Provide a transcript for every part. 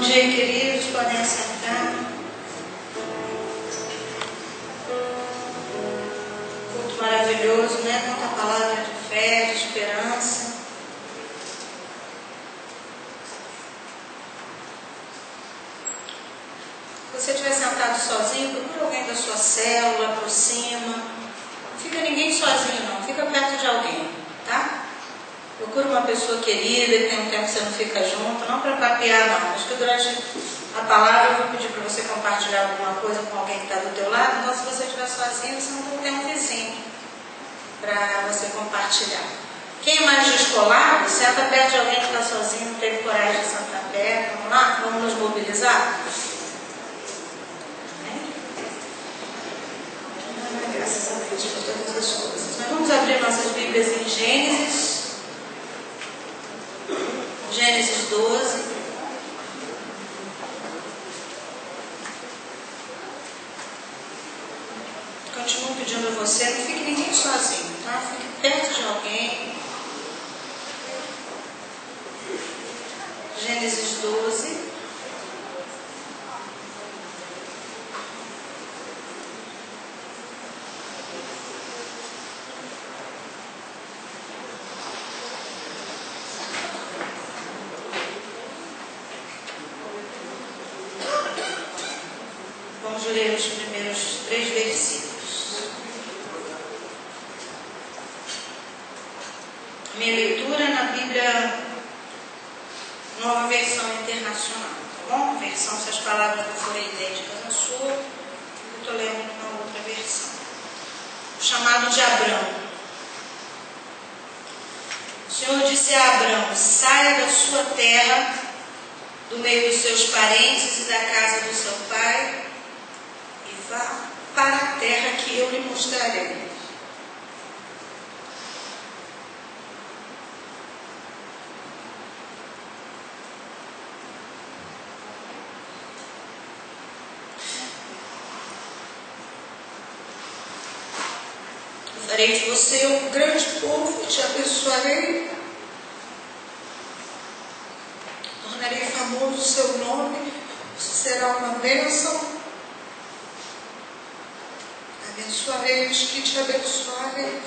dia, queridos, podem sentar. Culto maravilhoso, né? Tanta palavra de fé, de esperança. Se você estiver sentado sozinho, procura alguém da sua célula, aproxima. Não fica ninguém sozinho, não. Fica perto de alguém, tá? Procura uma pessoa querida, que tem um tempo que você não fica junto, não para papear, não. Acho que durante a palavra eu vou pedir para você compartilhar alguma coisa com alguém que está do teu lado. Então, se você estiver sozinho, você não tem um vizinho para você compartilhar. Quem é mais descolado, senta perto de alguém que está sozinho, não teve coragem de sentar perto. Vamos lá? Vamos nos mobilizar? Graças a Deus por todas as coisas. Nós vamos abrir nossas Bíblias em Gênesis 12. Continuo pedindo a você, não fique ninguém sozinho, tá? Fique perto de alguém. Gênesis 12. Vamos ler os primeiros 3 versículos. Minha leitura na Bíblia, Nova Versão Internacional, tá bom? Versão, se as palavras não forem idênticas à sua, eu estou lendo uma outra versão. O chamado de Abrão. O Senhor disse a Abrão: saia da sua terra, do meio dos seus parentes e da casa do seu pai, e vá para a terra que eu lhe mostrarei. Farei de você um grande povo e te abençoarei. Tornarei famoso o seu nome, você será uma bênção. Abençoarei os que te abençoarem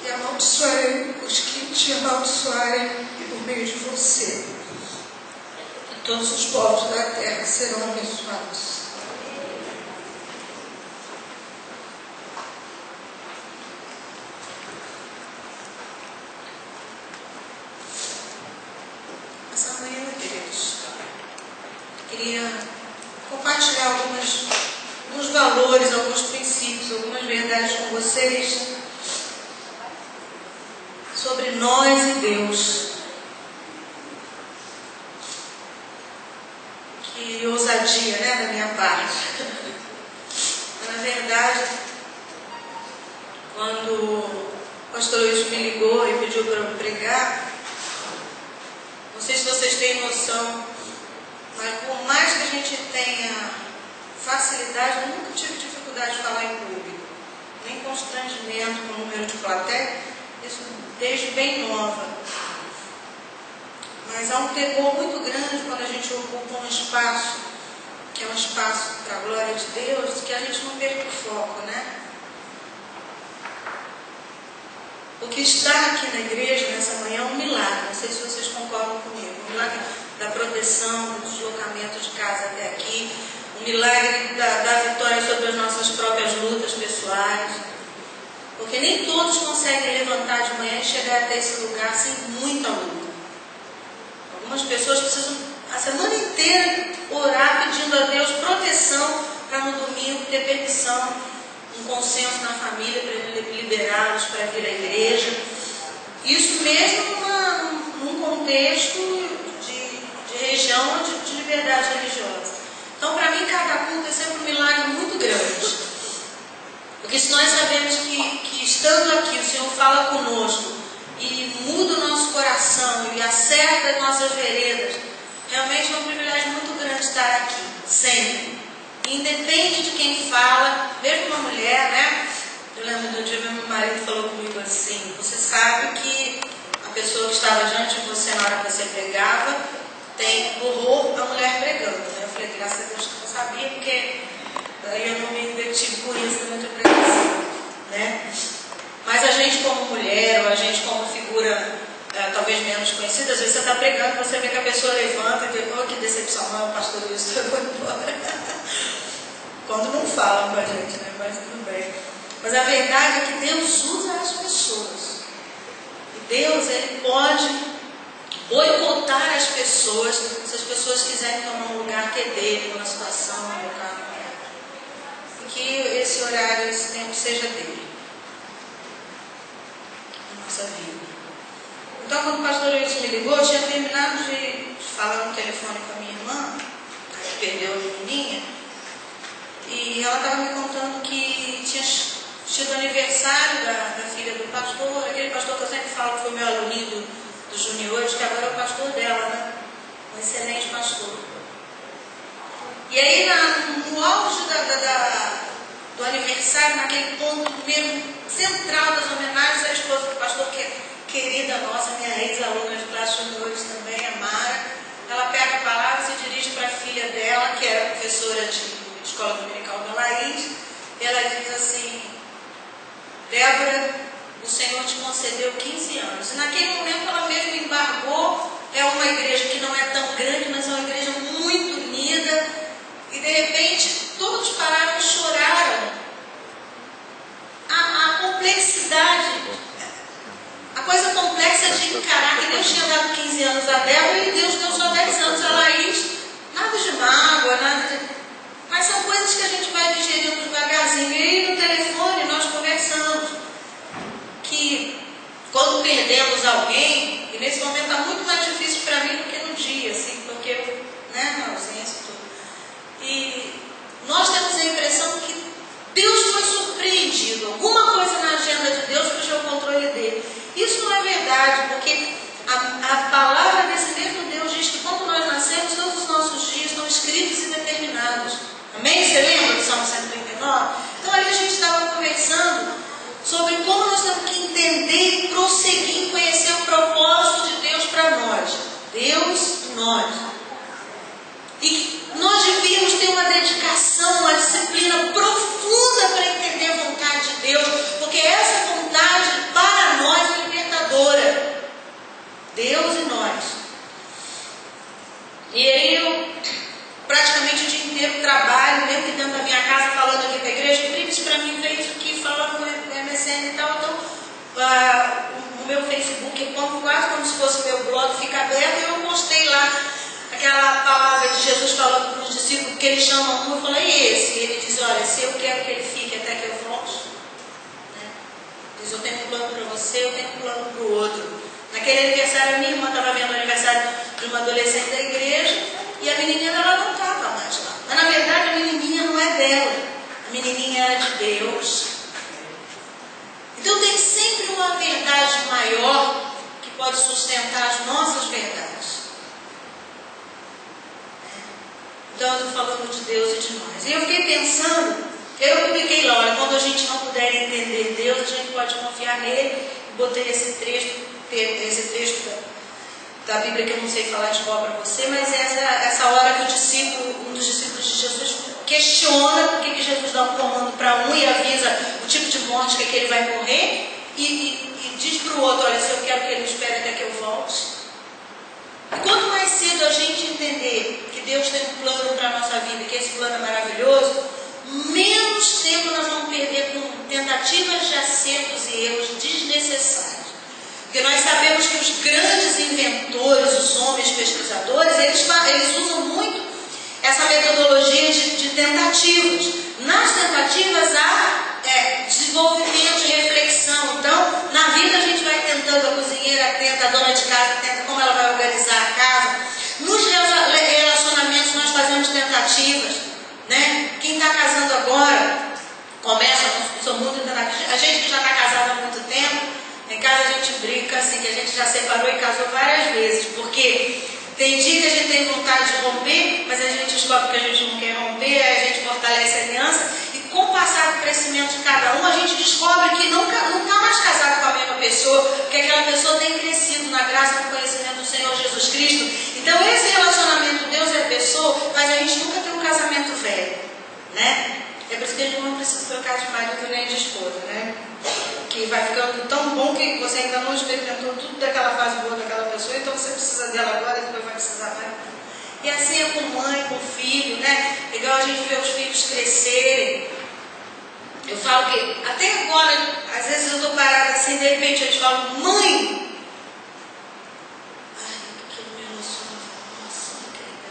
e amaldiçoarei os que te amaldiçoarem, e por meio de você todos os povos da terra serão abençoados. Essa manhã, queridos, queria compartilhar alguns valores, alguns princípios, algumas verdades com vocês sobre nós e Deus. Que ousadia, né, da minha parte. Na verdade, quando o pastor Luiz me ligou e pediu para eu pregar, não sei se vocês têm noção, mas por mais que a gente tenha facilidade, eu nunca tive dificuldade de falar em público, nem constrangimento com o número de plateia, isso desde bem nova. Mas há um temor muito grande quando a gente ocupa um espaço, que é um espaço para a glória de Deus, que a gente não perca o foco, né? O que está aqui na igreja nessa manhã é um milagre, não sei se vocês concordam comigo, um milagre da proteção, do deslocamento de casa até aqui, um milagre da vitória sobre as nossas próprias lutas pessoais, porque nem todos conseguem levantar de manhã e chegar até esse lugar sem muita luta. Algumas pessoas precisam a semana inteira orar pedindo a Deus proteção para no domingo ter permissão, um consenso na família para ele liberá-los para vir à igreja. Isso mesmo num contexto de região de liberdade religiosa. Então, para mim, cada culto é sempre um milagre muito grande. Porque se nós sabemos que estando aqui o Senhor fala conosco e muda o nosso coração e acerta as nossas veredas, realmente é um privilégio muito grande estar aqui, sempre. Independe de quem fala, mesmo uma mulher, né? Eu lembro do dia meu marido falou comigo assim: você sabe que a pessoa que estava diante de você na hora que você pregava tem horror a mulher pregando. Né? Eu falei, graças a Deus que eu não sabia, porque daí eu não me detive por isso durante a pregação. Né? Mas a gente como mulher, ou a gente como figura talvez menos conhecida, às vezes você está pregando, você vê que a pessoa levanta e diz, oh, que decepção, não, o pastor Wilson foi embora. Quando não falam com a gente, né? Mas tudo bem. Mas a verdade é que Deus usa as pessoas. E Deus, Ele pode boicotar as pessoas, se as pessoas quiserem tomar um lugar que é dele, numa situação, num lugar. E que esse horário, esse tempo seja dele. Na nossa vida. Então, quando o pastor Wilson me ligou, eu tinha terminado de falar no telefone com a minha irmã, que perdeu a menininha, e ela estava me contando que tinha tido aniversário da filha do pastor, aquele pastor que eu sempre falo que foi meu aluninho dos juniores, que agora é o pastor dela, né? Um excelente pastor. E aí, no auge do aniversário, naquele ponto mesmo central das homenagens, a esposa do pastor, que é querida nossa, minha ex-aluna de classe juniores também, a Mara, ela pega a palavra e se dirige para a filha dela, que era professora de escola dominical da Laís, e ela diz assim, Débora, o Senhor te concedeu 15 anos. E naquele momento ela mesmo embargou, é uma igreja que não é tão grande, mas é uma igreja muito unida, e de repente todos pararam e choraram. A complexidade, a coisa complexa de encarar, que Deus tinha dado 15 anos a Débora e Deus deu só 10 anos a Laís, nada de mágoa, nada de... Mas são coisas que a gente vai digerindo devagarzinho. E aí no telefone nós conversamos que quando perdemos alguém, e nesse momento está muito mais difícil para mim do que no dia, assim, porque né, na ausência e tudo. E nós temos a impressão que Deus foi surpreendido. Alguma coisa na agenda de Deus puxou o controle dele. Isso não é verdade, porque a palavra desse mesmo Deus diz que quando nós nascemos, todos os nossos dias estão escritos e determinados. Amém? Você lembra do Salmo 139? Então ali a gente estava conversando sobre como nós temos que entender e prosseguir em conhecer o propósito de Deus para nós. Deus e nós. E nós devíamos ter uma dedicação, uma disciplina profunda para entender a vontade de Deus, porque essa vontade para nós é libertadora. Deus e nós. E aí eu praticamente o dia inteiro trabalho, mesmo que dentro da minha casa, falando aqui para a igreja, o Brits para mim veio aqui falando no MSN e tal, então o meu Facebook é quase como se fosse meu blog, fica aberto, e eu postei lá aquela palavra de Jesus falando para os discípulos, que ele chama um, eu falei, e esse? E ele diz, olha, se eu quero que ele fique até que eu volte, né? Diz, eu tenho um plano para você, eu tenho um plano para o outro. Naquele aniversário, a minha irmã estava vendo o aniversário de uma adolescente da igreja, e a menininha dela não estava mais lá. Mas na verdade a menininha não é dela, a menininha era de Deus. Então tem sempre uma verdade maior que pode sustentar as nossas verdades. Então eu estou falando de Deus e de nós. E eu fiquei pensando, eu publiquei lá, olha, quando a gente não puder entender Deus, a gente pode confiar nele. Botei esse trecho da Bíblia que eu não sei falar de qual para você, mas essa hora que um dos discípulos de Jesus questiona por que Jesus dá um comando para um e avisa o tipo de morte que ele vai morrer e diz para o outro, olha, se eu quero que ele espere até que eu volte. E quanto mais cedo a gente entender que Deus tem um plano para a nossa vida, que esse plano é maravilhoso, menos tempo nós vamos perder com tentativas de acertos e erros desnecessários. Porque nós sabemos que os grandes inventores, os homens pesquisadores, eles usam muito essa metodologia de tentativas. Nas tentativas há desenvolvimento e reflexão. Então, na vida a gente vai tentando, a cozinheira tenta, a dona de casa tenta como ela vai organizar a casa. Nos relacionamentos nós fazemos tentativas, né? Quem está casando agora, são muito tentativas. A gente que já está casado há muito tempo, em casa a gente brinca assim, que a gente já separou e casou várias vezes, porque tem dia que a gente tem vontade de romper, mas a gente descobre que a gente não quer romper, aí a gente fortalece a aliança, e com o passar do crescimento de cada um, a gente descobre que não está mais casado com a mesma pessoa, porque aquela pessoa tem crescido na graça e no conhecimento do Senhor Jesus Cristo. Então esse relacionamento precisa dela agora, depois vai precisar mais. E assim é com mãe, com filho, né? Legal a gente ver os filhos crescerem. Eu falo que até agora, às vezes eu estou parada assim, de repente eu te falo, mãe! Ai, aquilo me emociona. Nossa, não querida.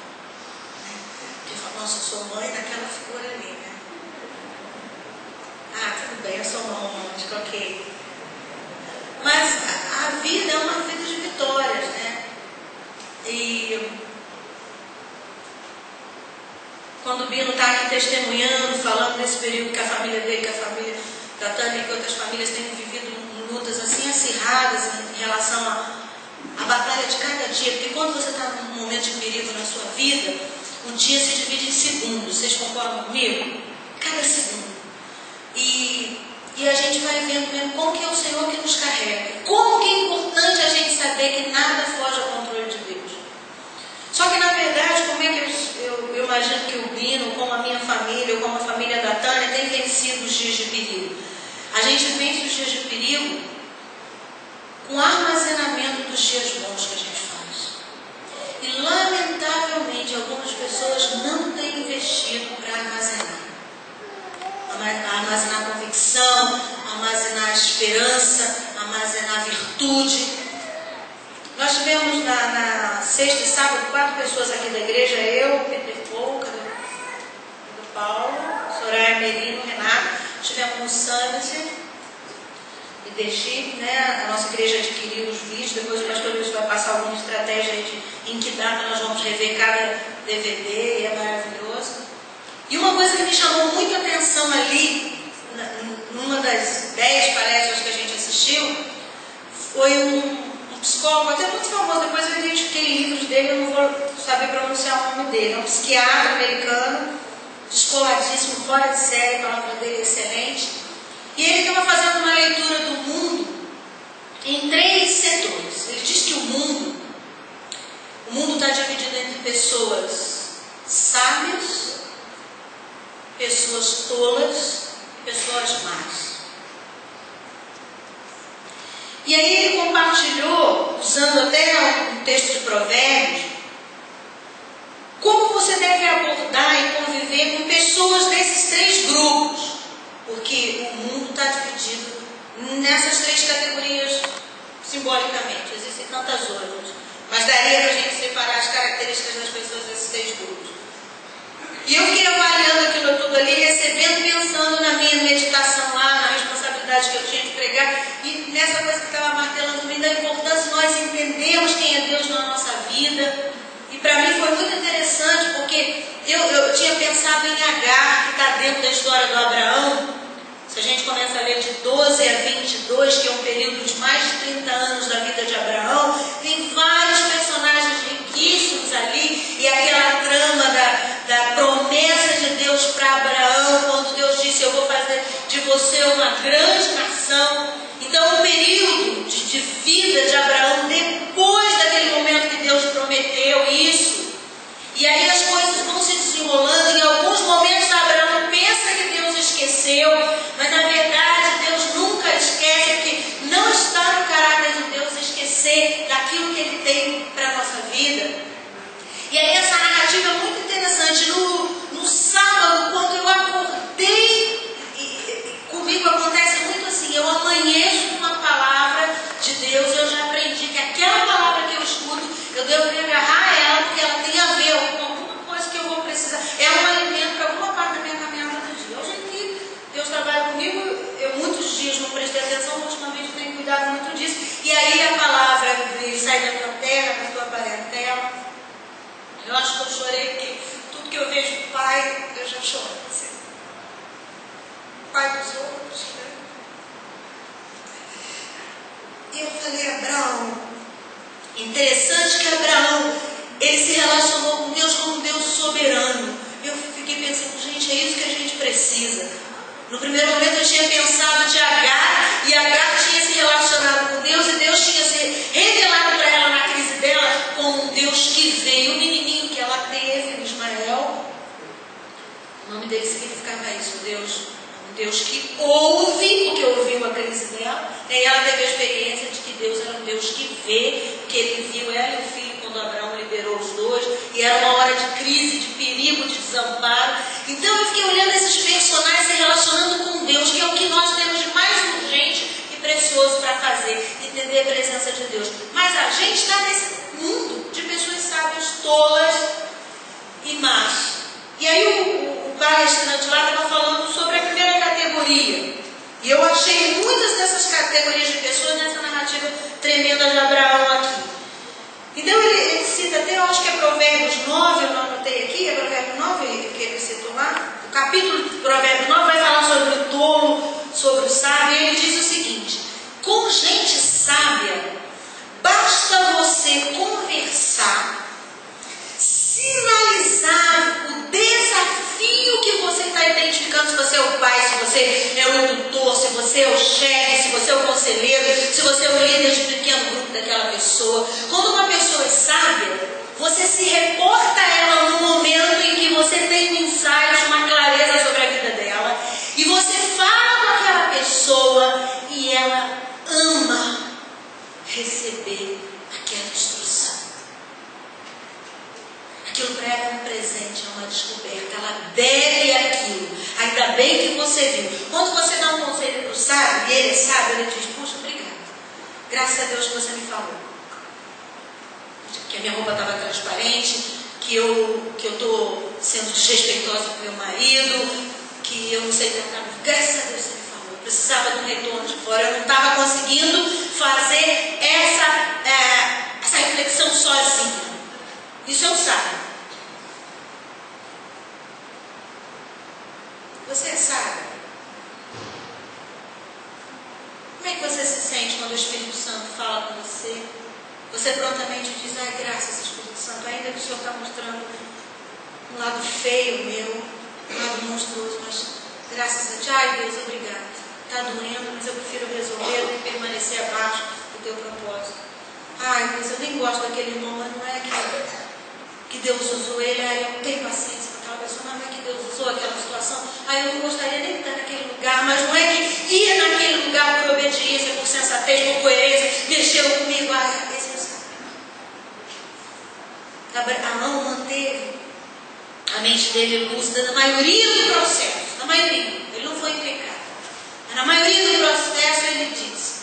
Porque eu falo, nossa, eu sou mãe daquela figura ali, né? Ah, tudo bem, eu sou uma romântica, ok. Mas a vida é uma vida de vitórias, né? E quando o Bino está aqui testemunhando, falando desse período que a família dele, que a família da Tânia e que outras famílias têm vivido lutas assim acirradas em relação à batalha de cada dia, porque quando você está num momento de perigo na sua vida, o dia se divide em segundos, vocês concordam comigo? Cada segundo. E a gente vai vendo mesmo como que é o Senhor que nos carrega. Como que é importante a gente saber que nada foge ao controle de Deus. Só que na verdade, como é que eu imagino que o Bino, como a minha família, ou como a família da Tânia, tem vencido os dias de perigo. A gente vence os dias de perigo com o armazenamento dos dias bons que a gente faz. E lamentavelmente algumas pessoas não têm investido para armazenar. Armazenar convicção, armazenar esperança, armazenar virtude. Nós tivemos na sexta e sábado 4 pessoas aqui da igreja, eu, Peter Pouca, do Paulo, Soraya Merino, Renato. Tivemos no Summit e deixei, né? A nossa igreja adquiriu os vídeos, depois o pastor Luiz vai passar alguma estratégia de em que data nós vamos rever cada DVD, e é maravilhoso. E uma coisa que me chamou muita atenção ali, numa das 10 palestras que a gente assistiu, foi um psicólogo, até muito famoso, depois eu identifiquei livros dele, eu não vou saber pronunciar o nome dele, é um psiquiatra americano, descoladíssimo, fora de série, a palavra dele é excelente, e ele estava fazendo uma leitura do mundo em 3 setores. Ele diz que o mundo está dividido entre pessoas sábias, pessoas tolas e pessoas más. E aí ele compartilhou, usando até um texto de Provérbios, como você deve abordar e conviver com pessoas desses 3 grupos, porque o mundo está dividido nessas 3 categorias simbolicamente, existem tantas outras, mas daria para a gente separar as características das pessoas desses 3 grupos. E eu fiquei avaliando aquilo tudo ali, recebendo, pensando na minha meditação lá, na responsabilidade que eu tinha de pregar, e nessa coisa que estava martelando também, da importância de nós entendermos quem é Deus na nossa vida. E para mim foi muito interessante, porque eu tinha pensado em Agar, que está dentro da história do Abraão. Se a gente começa a ler de 12 a 22, que é um período de mais de 30 anos da vida de Abraão, tem vários personagens riquíssimos ali, e aquela trama da promessa de Deus para Abraão, quando Deus disse, eu vou fazer de você uma grande nação. Então o período de vida de Abraão, depois daquele momento que Deus prometeu isso, e aí as coisas vão se desenrolando, em alguns momentos Abraão pensa que Deus esqueceu, mas na verdade Deus nunca esquece, porque não está no caráter de Deus esquecer daquilo que Ele tem para a nossa vida. E aí essa narrativa é muito interessante. No sábado, quando eu acordei, comigo acontece muito assim, eu amanheço com uma palavra de Deus, eu já aprendi que aquela palavra que eu escuto, eu devo me agarrar a ela, porque ela tem a ver com alguma coisa que eu vou precisar, é um alimento para alguma parte da minha caminhada do dia. Hoje aqui, Deus trabalha comigo, eu muitos dias não prestei atenção, ultimamente eu tenho cuidado muito disso, e aí a palavra sai da tua terra, da tua parentela. Eu acho que eu chorei porque tudo que eu vejo do Pai, eu já choro. Assim. Pai dos outros, né? E eu falei, Abraão, interessante que Abraão, ele se relacionou com Deus como um Deus soberano. Eu fiquei pensando, gente, é isso que a gente precisa. No primeiro momento eu tinha pensado de Agar, e Agar tinha se relacionado com Deus, e Deus tinha se revelado para ela na crise dela como um Deus que veio, o menininho que ela teve, Ismael. O nome dele significava isso, Deus Deus que ouve, porque ouviu a crise dela, e ela teve a experiência de que Deus era um Deus que vê, que ele viu ela e o filho quando Abraão liberou os dois, e era uma hora de crise, de perigo, de desamparo. Então eu fiquei olhando esses personagens se relacionando com Deus, que é o que nós temos de mais urgente e precioso para fazer, entender a presença de Deus. Mas a gente está nesse mundo de pessoas sábias, tolas e más. E aí o palestrante lá estava falando sobre a primeira categoria. E eu achei muitas dessas categorias de pessoas nessa narrativa tremenda de Abraão aqui. Então ele cita até, eu acho que é Provérbios 9, eu não anotei aqui, é Provérbios 9 que ele citou lá. O capítulo de Provérbios 9 vai falar sobre o tolo, sobre o sábio, e ele diz o seguinte: com gente sábia, basta você conversar, sinalizar o desafio que você está identificando, se você é o pai, se você é o tutor, se você é o chefe, se você é o conselheiro, se você é o líder de pequeno grupo daquela pessoa. Quando uma pessoa é sábia, você se reporta a ela no momento em que você tem um insight, uma clareza sobre a vida dela, e você fala com aquela pessoa e ela ama receber aquela instrução. Aquilo para ela é um presente, é uma descoberta, ela deve aquilo. Ainda bem que você viu. Quando você dá um conselho para o sábio, e ele é sábio, ele diz: puxa, obrigado. Graças a Deus que você me falou. Que a minha roupa estava transparente, que eu estou sendo desrespeitosa com meu marido, que eu não sei tentar. Graças a Deus você me falou. Eu precisava de um retorno de fora. Eu não estava conseguindo fazer essa reflexão sozinha. Isso é um sábio. Você é sábio? Como é que você se sente quando o Espírito Santo fala com você? Você prontamente diz: ai, graças, Espírito Santo, ainda que o Senhor está mostrando um lado feio meu, um lado monstruoso, mas graças a Ti, ai Deus, obrigado. Está doendo, mas eu prefiro resolver e permanecer abaixo do Teu propósito. Ai Deus, eu nem gosto daquele irmão, mas não é que Deus usou ele, aí eu não tenho paciência com aquela pessoa, mas não é que Deus usou aquela situação, aí eu não gostaria nem de estar naquele lugar, mas não é que ir naquele lugar por obediência, por sensatez, por coerência, mexeu comigo, ai, esse é o sábio. Abraão manteve a mente dele lúcida na maioria do processo, na maioria, ele não foi impecável, mas na maioria do processo ele disse: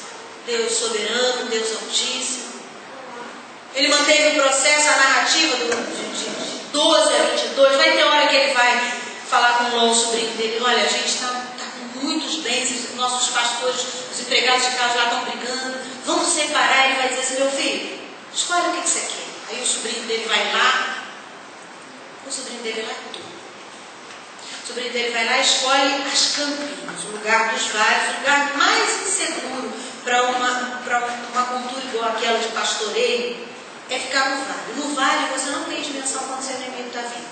Deus soberano, Deus altíssimo. Ele manteve o processo, a narrativa de 12 a 22. Vai ter hora que ele vai falar com o Ló, o sobrinho dele: olha, a gente está com muitos bens, os nossos pastores, os empregados de casa lá estão brigando, vamos separar. Ele vai dizer assim: meu filho, escolhe o que você quer. Aí o sobrinho dele vai lá, o sobrinho dele é lá tudo. O sobrinho dele vai lá e escolhe as campinas, o lugar dos vales, o lugar mais inseguro para uma cultura igual aquela de pastoreio. É ficar no vale. No vale você não tem dimensão quando seu inimigo está vindo.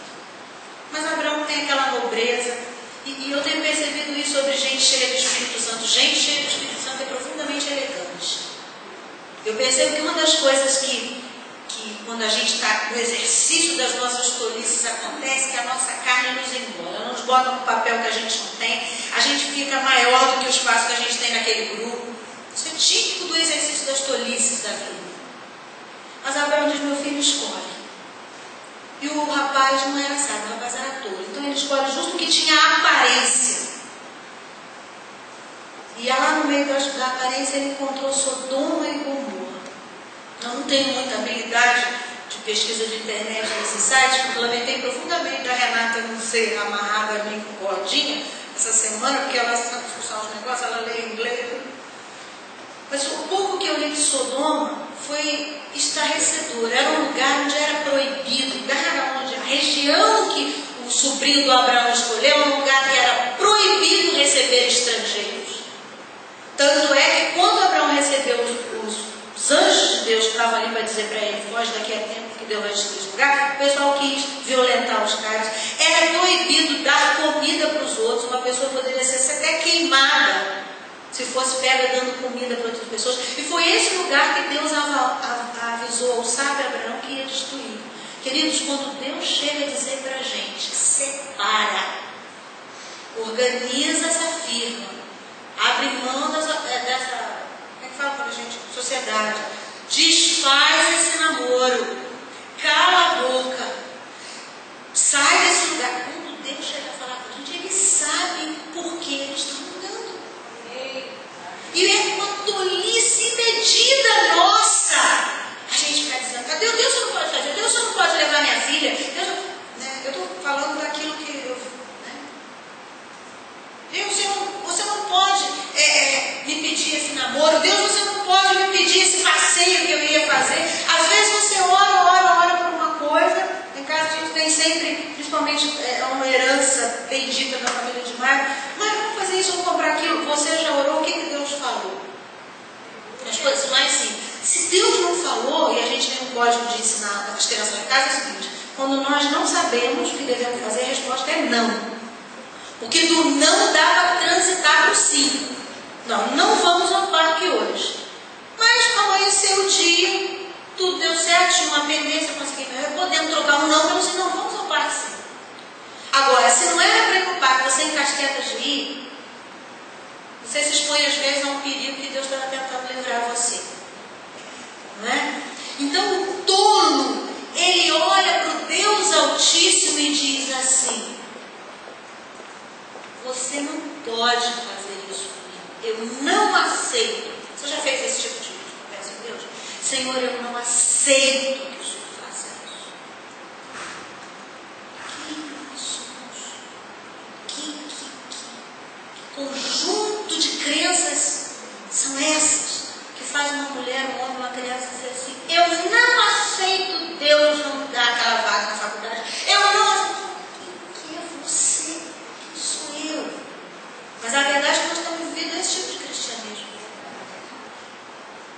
Mas Abraão tem aquela nobreza. E eu tenho percebido isso sobre gente cheia do Espírito Santo. Gente cheia do Espírito Santo é profundamente elegante. Eu percebo que uma das coisas que quando a gente está no exercício das nossas tolices acontece, que a nossa carne nos engole. Ela nos bota no papel que a gente não tem. A gente fica maior do que o espaço que a gente tem naquele grupo. Isso é típico do exercício das tolices da vida. Mas Abraão diz: meu filho, escolhe. E o rapaz não era sábio, o rapaz era tolo. Então ele escolhe justo o que tinha aparência. E lá no meio da aparência ele encontrou Sodoma e Gomorra. Eu não tenho muita habilidade de pesquisa de internet nesse site, porque eu lamentei profundamente a Renata não ser amarrada a mim com cordinha essa semana, porque ela sabe discussão os negócios, ela lê inglês. Mas o pouco que eu li de Sodoma foi estarrecedor. Era um lugar onde era proibido, onde a região que o sobrinho do Abraão escolheu era um lugar que era proibido receber estrangeiros. Tanto é que quando Abraão recebeu os anjos de Deus que estavam ali para dizer para ele: foge daqui a tempo que Deus vai destruir esse lugar, o pessoal quis violentar os caras. Era proibido dar comida para os outros. Uma pessoa poderia ser até queimada se fosse pega dando comida para outras pessoas. E foi esse lugar que Deus avisou ao sábio Abraão que ia destruir. Queridos, quando Deus chega a dizer para a gente: separa, Organiza essa firma. Abre mão dessa, como é que fala para a gente? Sociedade. Desfaz esse namoro. Cala a boca. Sai desse lugar. Quando Deus chega a falar para a gente, Ele sabe por que Ele está mudando. E é uma tolice medida nossa. A gente fica dizendo, cadê Deus? Você não pode fazer. Deus, você não pode levar minha filha. Deus, né? Eu estou falando daquilo que eu... Deus, você não pode me pedir esse namoro. Deus, você não pode me pedir esse passeio que eu ia fazer. Às vezes você ora por uma coisa. Em casa a gente tem sempre, principalmente uma herança bendita da família de Maio. Mas vamos fazer isso, vamos comprar aquilo. Você já orou? O que Deus falou? As coisas mais simples. Se Deus não falou, e a gente tem um código de ensinar as crianças em casa, é o seguinte: quando nós não sabemos o que devemos fazer, a resposta é não. Porque do não dá para transitar para o sim. Não vamos ao parque hoje. Mas amanheceu o dia, tudo deu certo, tinha uma pendência, consegui me podemos trocar um não pelo sim, não vamos ao parque sim. Agora, se não era preocupado que você encasqueta de ir, você se expõe às vezes a um perigo que Deus estava tentando livrar você. Não é? Então o tolo, ele olha para o Deus Altíssimo e diz assim: você não pode fazer isso comigo. Eu não aceito. Você já fez esse tipo de conversa com Deus? Senhor, eu não aceito que o Senhor faça isso. Quem nós somos? Que conjunto de crenças são essas que faz uma mulher, um homem, uma criança dizer assim: eu não aceito Deus não dar aquela vaga na faculdade. Eu não aceito. Quem é você? Mas a verdade é que nós estamos vivendo esse tipo de cristianismo.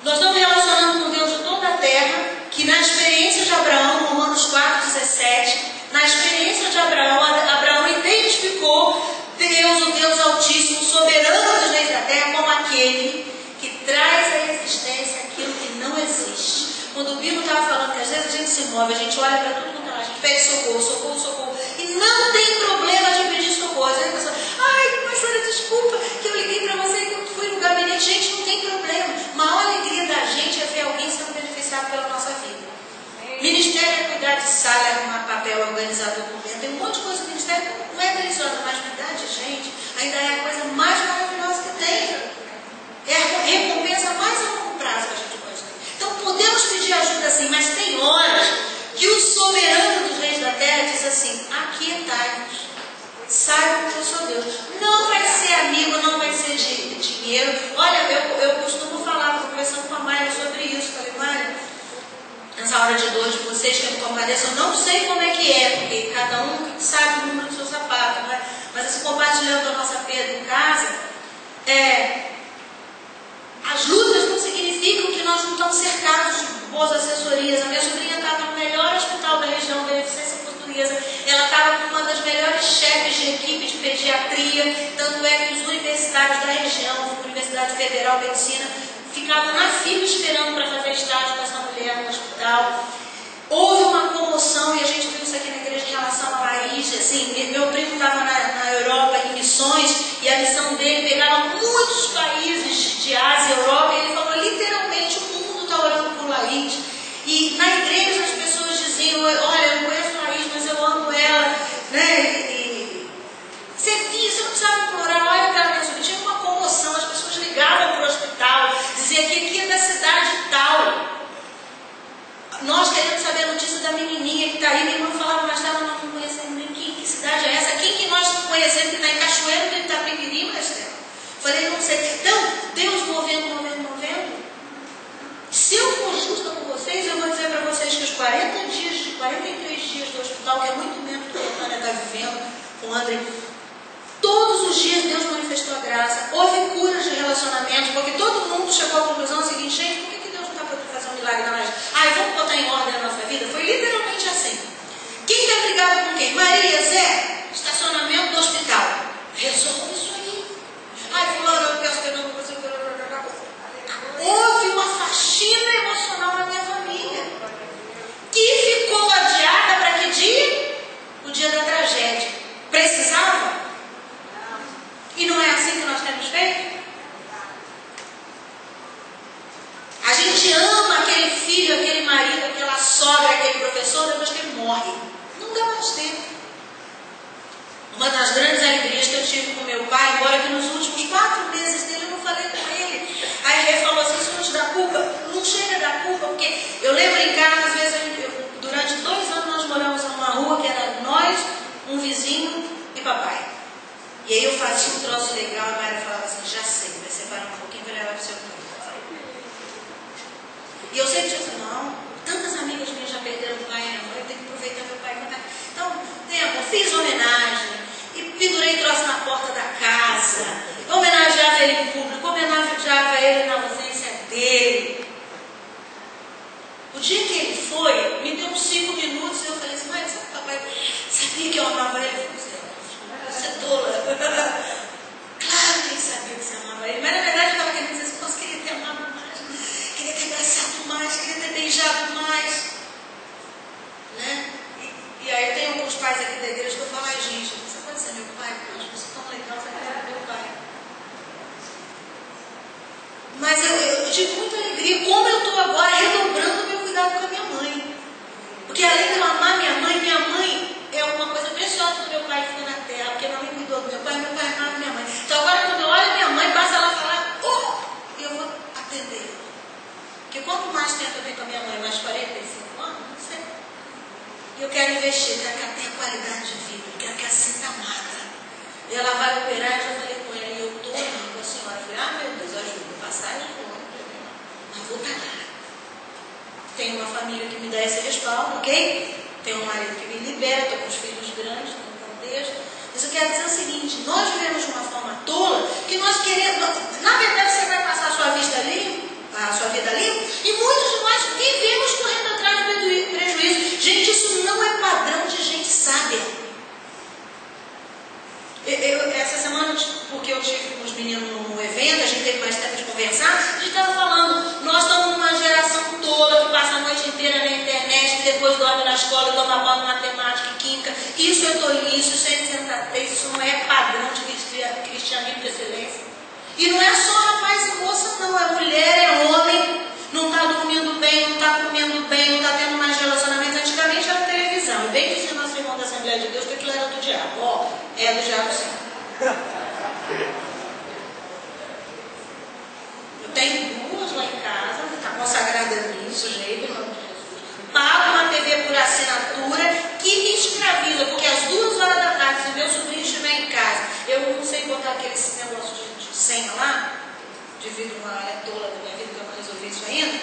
Nós estamos relacionando com Deus de toda a terra, que na experiência de Abraão, Romanos 4,17, na experiência de Abraão, Abraão identificou Deus, o Deus Altíssimo, soberano dos reis da terra, como aquele que traz à existência aquilo que não existe. Quando o Bíblia estava falando que às vezes a gente se move, a gente olha para tudo quanto é, a gente pede socorro, socorro, socorro, e não tem problema de pedir socorro. Às vezes a pessoa, ai, pastora, desculpa que eu liguei para você, que eu fui no gabinete. Gente, não tem problema. A maior alegria da gente é ver alguém sendo beneficiado pela nossa vida. Ministério é cuidar de sala, arrumar papel, organizar documento, tem um monte de coisa no ministério que não é deliciosa, mas cuidar de gente ainda é a coisa mais maravilhosa que tem. É a recompensa mais a longo prazo que a gente pode ter. Então podemos pedir ajuda assim, mas tem horas que o soberano dos reis da terra diz assim: aquietai-vos, saiba que eu sou Deus. Não vai ser amigo, não vai ser de dinheiro. Olha, eu costumo falar, estou conversando com a Maia sobre isso. Falei, Maia, nessa hora de dor de vocês que eu me compadeço, eu não sei como é que é, porque cada um sabe o número do seu sapato, né? Mas esse compartilhando da nossa perda em casa, as lutas não significam que nós não estamos cercados de boas assessorias. A minha sobrinha estava no melhor hospital da região, Beneficência Portuguesa. Ela estava com uma das melhores chefes de equipe de pediatria, tanto é que os universitários da região, Universidade Federal de Medicina, ficavam na fila esperando para fazer estágio com essa mulher no hospital. Houve uma comoção, e a gente viu isso aqui na igreja em relação a país. Assim, meu primo estava na Europa em missões, e a missão dele pegava muitos países de Ásia e Europa, e ele falou literalmente: o mundo está orando por Laís. E na igreja as pessoas diziam: olha, eu não conheço Laís, mas eu amo ela, né? Você não precisava orar, olha aquela pessoa. Tinha uma comoção, as pessoas ligavam para o hospital, diziam que aqui é da cidade tal. Nós queremos saber a notícia da menininha que está aí. Minha irmã falava, mas nós não conhecemos nem que cidade é essa. Quem que nós conhecemos que está em Cachoeiro, que está em Pequenininho, Estela? Falei, não sei. Então, Deus movendo. Se eu for justa com vocês, eu vou dizer para vocês que os 43 dias do hospital, que é muito menos do que a Tânia está vivendo com o André, todos os dias Deus manifestou a graça. Houve curas de relacionamentos, porque todo mundo chegou à conclusão seguinte: gente, por que Deus não está para fazer um milagre na nossa vida? Vamos botar em ordem a nossa vida? Foi literalmente assim. Quem está brigado com quem? Maria, Zé, estacionamento do hospital. Resolve isso aí. Fulano, eu peço perdão para você. Houve uma faxina emocional na minha família, que ficou adiada para que dia? O dia da tragédia. Precisava? que ele foi, me deu uns 5 minutos e eu falei assim, mas papai, sabia que eu amava ele? Eu falei, você é tola. Claro que ele sabia que você amava ele, mas na verdade eu estava querendo dizer assim, nossa, queria ter amado mais, queria ter abraçado mais, queria ter beijado mais. Né? E aí tem alguns pais aqui da igreja que eu falo, ai gente, você pode ser meu pai? Eu acho você tão legal, você quer ser meu pai. Mas eu tive muita alegria, como eu estou agora redobrando meu cuidado com a minha mãe. Porque além de eu amar minha mãe é uma coisa preciosa do meu pai que foi na terra, porque minha mãe cuidou do meu pai amava minha mãe. Então agora quando eu olho minha mãe, basta ela falar, oh, e eu vou atender. Porque quanto mais tempo eu tenho com a minha mãe, mais 45 anos, não sei. E eu quero investir, quero que ela tenha qualidade de vida, quero que ela se sinta amada. E ela vai operar, eu já falei com ela, e eu estou indo com a senhora. Eu falei, ah meu Deus, ajuda, passagem, mas vou estar lá. Tenho uma família que me dá esse respaldo, ok? Tenho um marido que me libera, estou com os filhos grandes, estou no contexto. Mas eu quero dizer o seguinte, nós vivemos de uma forma tola, que nós queremos, na verdade você vai passar a sua vida limpa, e muitos de nós vivemos correndo atrás do prejuízo. Gente, isso não é padrão de gente sábia. Essa semana, porque eu tive com os meninos no evento, a gente teve mais tempo de conversar, a gente estava falando, nós estamos numa geração toda que passa a noite inteira na internet, que depois dorme na escola, toma banho em matemática e química. Isso é tolice, isso é insensatez, isso não é padrão de cristianismo de excelência. E não é só rapaz e moça, não, é mulher, é homem, não está dormindo bem, não está comendo bem, não está tendo mais relacionamento. Antigamente era televisão, e bem dizia nosso irmão da Assembleia de Deus que aquilo era do diabo. Ó, é do diabo sim. Eu tenho 2 lá em casa, está consagrada a mim, sujeito, em nome de Jesus. Pago uma TV por assinatura que me escraviza, porque às 2 horas da tarde, se meu sobrinho estiver em casa, eu não sei botar aqueles negócios de senha lá, devido a uma área tola da minha vida que eu não resolvi isso ainda.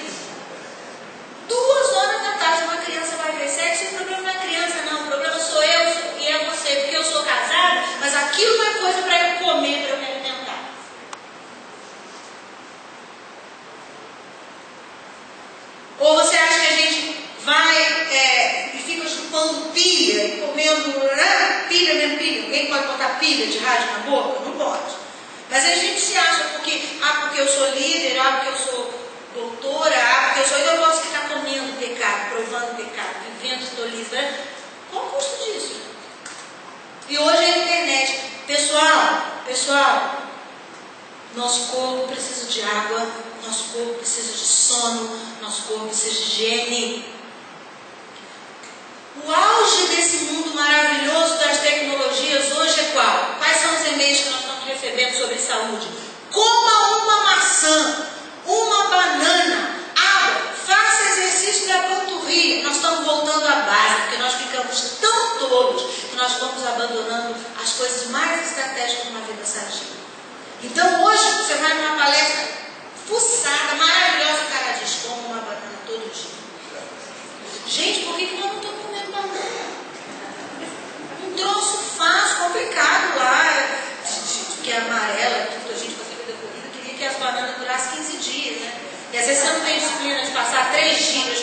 2 horas da tarde uma criança vai ver sexo, e o problema não é a criança, não, o problema sou eu e é você, porque eu sou casada, mas aquilo não é coisa para eu comer, para eu me alimentar. Ou você acha que a gente vai e fica chupando pilha e comendo pilha mesmo, pilha? Alguém pode botar pilha de rádio na boca? Não pode. Mas a gente se acha porque eu sou líder, porque eu sou doutora, porque eu sou, eu posso ficar comendo pecado, provando pecado, vivendo tolice. Né? Qual o custo disso? E hoje a internet. Pessoal, nosso corpo precisa de água, nosso corpo precisa de sono, nosso corpo precisa de higiene. O auge desse mundo maravilhoso das tecnologias hoje é qual? Quais são os e-mails que nós estamos recebendo sobre saúde? Coma uma maçã, uma banana, água, faça exercício da panturrilha. Nós estamos voltando à base, porque nós ficamos tão tolos que nós estamos abandonando as coisas mais estratégicas de uma vida sadia. Então hoje você vai numa palestra fuçada, maravilhosa, o cara diz, coma uma banana todo dia. Gente, por que nós não estamos comendo banana? Um troço fácil, complicado lá, que é amarela, tudo, a gente com a vida corrida, queria que as bananas durassem 15 dias, né? E às vezes você não tem disciplina de passar 3 dias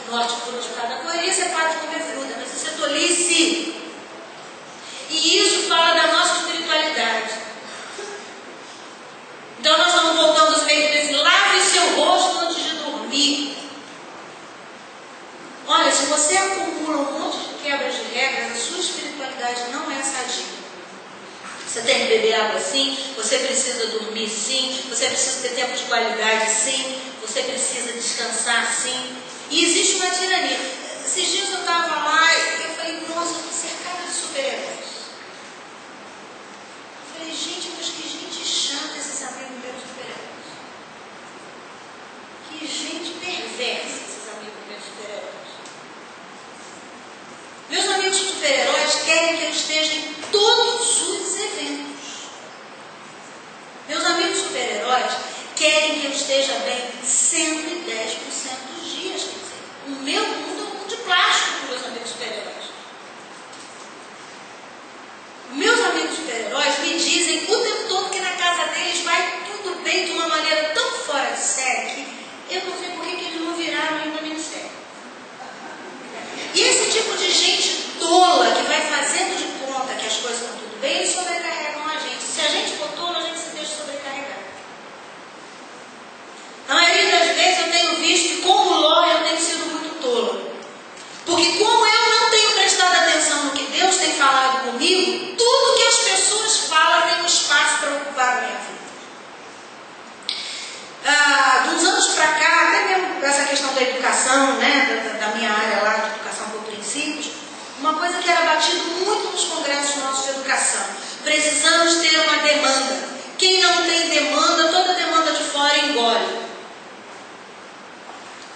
no hortifruti por causa da correria, você para de comer fruta, mas isso é tolice. E isso fala da nossa espiritualidade. Então nós estamos voltando aos meios desse, lave seu rosto antes de dormir. Olha, se você acumula um monte de quebras de regras, a sua espiritualidade não é sadia. Você tem que beber água sim, você precisa dormir sim, você precisa ter tempo de qualidade sim, você precisa descansar sim. E existe uma tirania. Esses dias eu estava lá e eu falei, nossa, eu estou cercada de super-heróis. Eu falei, gente, mas que gente chata esses amigos meus super-heróis. Que gente perversa esses amigos meus super-heróis. Meus amigos super-heróis querem que eu esteja em todos os eventos. Meus amigos super-heróis querem que eu esteja bem 110% dos dias. Quer dizer, o meu mundo é um mundo de plástico para meus amigos super-heróis. Meus amigos super-heróis me dizem o tempo todo que na casa deles vai tudo bem de uma maneira tão fora de série que eu não sei por que eles não viraram ainda minissérie. E esse tipo de gente tola que vai fazendo de conta que as coisas estão tudo bem, eles sobrecarregam a gente. Se a gente for tolo, a gente se deixa sobrecarregar. A maioria das vezes eu tenho visto que, como Ló, eu tenho sido muito tola. Porque como eu não tenho prestado atenção no que Deus tem falado comigo, tudo que as pessoas falam tem um espaço para ocupar a minha vida. De uns anos para cá, até mesmo essa questão da educação, né, da minha área lá de educação por princípios, uma coisa que era batido muito nos congressos nossos de educação: precisamos ter uma demanda. Quem não tem demanda, toda demanda de fora engole.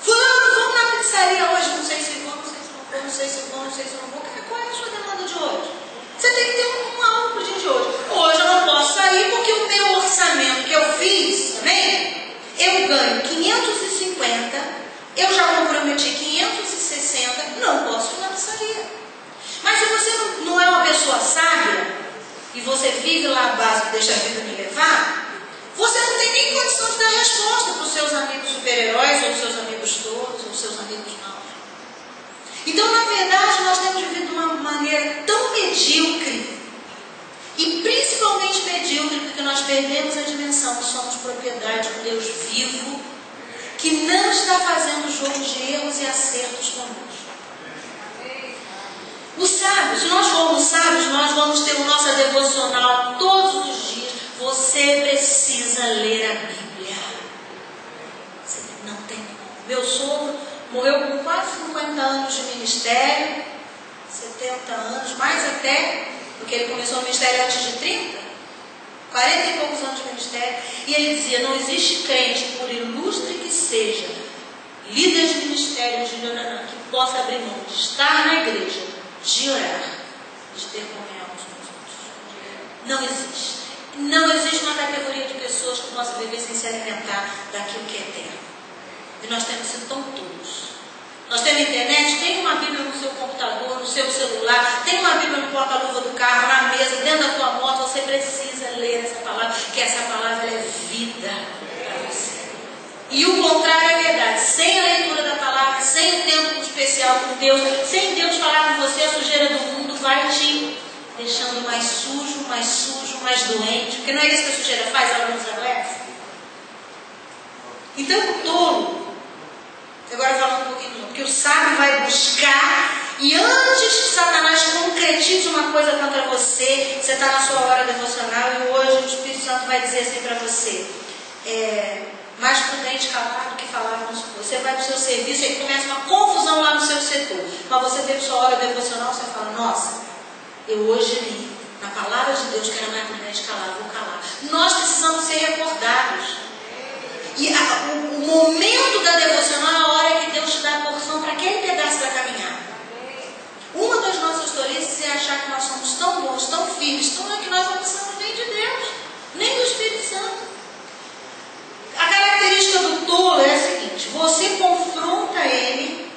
Fulano, vamos na pizzaria hoje, não sei se vou, não sei se não vou, não sei se vou, não sei se não vou. Qual é a sua demanda de hoje? Você tem que ter algo pro dia de hoje. Hoje eu não posso sair porque o meu orçamento que eu fiz, também, eu ganho 550, eu já comprometi 560, não posso ir na pizzaria. Mas se você não é uma pessoa sábia, e você vive lá à base que deixa a vida me levar, você não tem nem condição de dar resposta para os seus amigos super-heróis, ou os seus amigos todos, ou os seus amigos não. Então, na verdade, nós temos vivido de uma maneira tão medíocre, e principalmente medíocre, porque nós perdemos a dimensão que somos propriedade de um Deus vivo, que não está fazendo jogo de erros e acertos conosco. Os sábios, se nós formos sábios, nós vamos ter a nossa devocional todos os dias. Você precisa ler a Bíblia. Você não tem como. Meu sogro morreu com quase 50 anos de ministério, 70 anos, mais até, porque ele começou o ministério antes de 30, 40 e poucos anos de ministério, e ele dizia: não existe crente, por ilustre que seja, líder de ministério, que possa abrir mão de estar na igreja, de orar, de ter comunhão com os outros. Não existe. Não existe uma categoria de pessoas que possa viver sem se alimentar daquilo que é eterno. E nós temos sido tão tolos. Nós temos internet, tem uma Bíblia no seu computador, no seu celular, tem uma Bíblia no porta-luva do carro, na mesa, dentro da tua moto. Você precisa ler essa palavra, porque essa palavra é vida para você. E o contrário é verdade. Sem a leitura da palavra, sem o tempo especial com Deus, sem Deus falar com você, a sujeira do mundo vai te deixando mais sujo, mais doente. Porque não é isso que a sujeira faz, ela nos adoece. Então o tolo, agora falando um pouquinho, porque o sábio vai buscar, e antes que Satanás concretize uma coisa contra você, você está na sua hora devocional e hoje o Espírito Santo vai dizer assim para você: mais prudente calar do que falar, vamos supor. Você vai para o seu serviço e começa uma confusão lá no seu setor, mas você teve sua hora devocional, você fala: nossa, eu hoje li na palavra de Deus que era mais prudente calar, vou calar. Nós precisamos ser recordados. E o momento da devocional é a hora que Deus te dá a porção para aquele pedaço da caminhada. Uma das nossas tolices é achar que nós somos tão bons, tão firmes, que nós não precisamos nem de Deus, nem do Espírito Santo. A característica do tolo é a seguinte: você confronta ele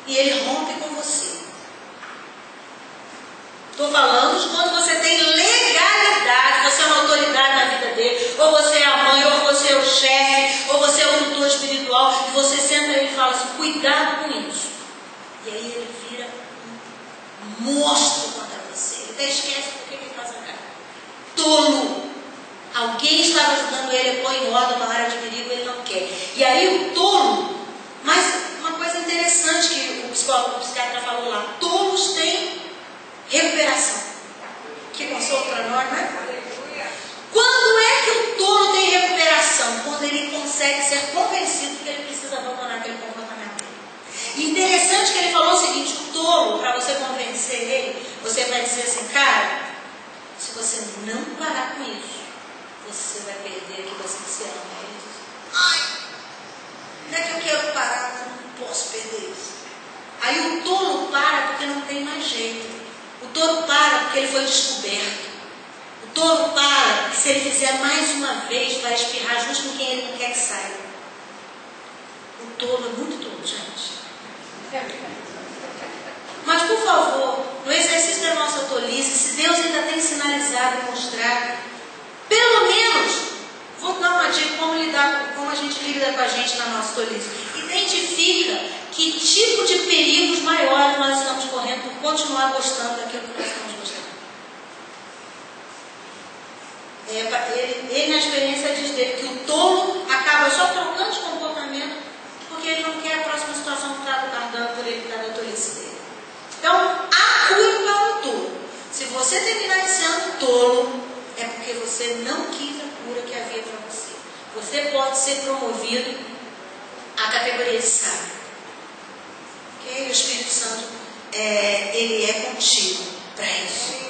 e ele rompe com você. Estou falando de quando você tem legalidade, você é uma autoridade na vida dele, ou você é a mãe, ou você é o chefe, ou você é o tutor espiritual, e você senta e fala assim: cuidado com isso. E aí ele vira um monstro contra você. Ele até esquece por que ele faz a cara. Tolo. Alguém estava ajudando ele, põe em ordem uma área de perigo, ele não quer. E aí o tolo, mas uma coisa interessante que o psiquiatra falou lá: tolos têm recuperação. Que consolo para nós, né? Quando é que o tolo tem recuperação? Quando ele consegue ser convencido que ele precisa abandonar aquele comportamento dele. E interessante que ele falou o seguinte: o tolo, para você convencer ele, você vai dizer assim: cara, se você não parar com isso, você vai perder aquilo assim que você ama. Ele diz: ai, não é que eu quero parar, mas eu não posso perder isso. Aí o tolo para porque não tem mais jeito. O tolo para porque ele foi descoberto. O tolo para, se ele fizer mais uma vez, vai espirrar justo com quem ele não quer que saia. O tolo é muito tolo, gente. Mas, por favor, no exercício da nossa tolice, se Deus ainda tem sinalizado e mostrado, pelo menos, vou dar uma dica como a gente lida com a gente na nossa tolice. Identifica que tipo de perigos maiores nós continuar gostando daquilo que nós estamos gostando. Ele na experiência diz dele que o tolo acaba só trocando de comportamento porque ele não quer a próxima situação que está aguardando por ele, da tolice dele. Então, há cura para o tolo. Se você terminar esse ano tolo, é porque você não quis a cura que havia para você. Você pode ser promovido à categoria de sábio. Ok? O Espírito Santo, ele é contigo para isso.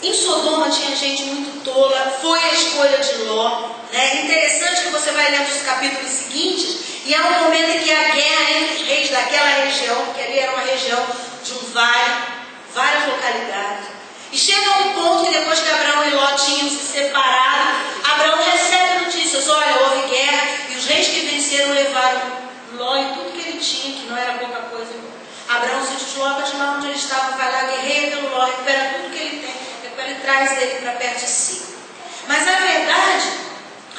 Em Sodoma tinha gente muito tola, foi a escolha de Ló. É interessante que você vai lendo os capítulos seguintes, e há um momento em que há guerra entre os reis daquela região, porque ali era uma região de um vale, várias localidades. E chega a um ponto que depois que Abraão e Ló tinham se separado, Abraão recebe notícias: olha, houve guerra, e os reis que venceram levaram Ló e tudo que ele tinha, que não era pouca coisa. Abraão se desloca de lá onde ele estava, vai lá, guerreia pelo Ló, recupera tudo que ele tem. Ele traz ele para perto de si. Mas a verdade,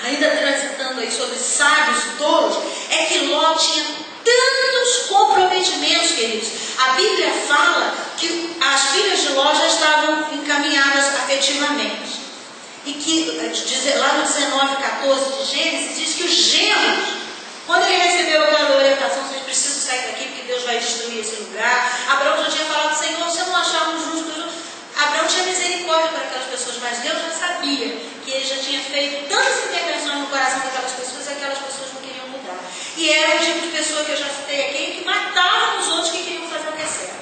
ainda transitando aí sobre sábios e tolos, é que Ló tinha tantos comprometimentos, queridos. A Bíblia fala que as filhas de Ló já estavam encaminhadas afetivamente. E que lá no 19:14 de Gênesis diz que os genros, quando ele recebeu aquela orientação: vocês precisam sair daqui porque Deus vai destruir esse lugar. Abraão já tinha falado: Senhor, se eu não acharmos justo. Abraão tinha misericórdia para aquelas pessoas, mas Deus já sabia que ele já tinha feito tantas intervenções no coração daquelas pessoas, e aquelas pessoas não queriam mudar. E era o tipo de pessoa que eu já citei aqui, que matavam os outros que queriam fazer o que é certo.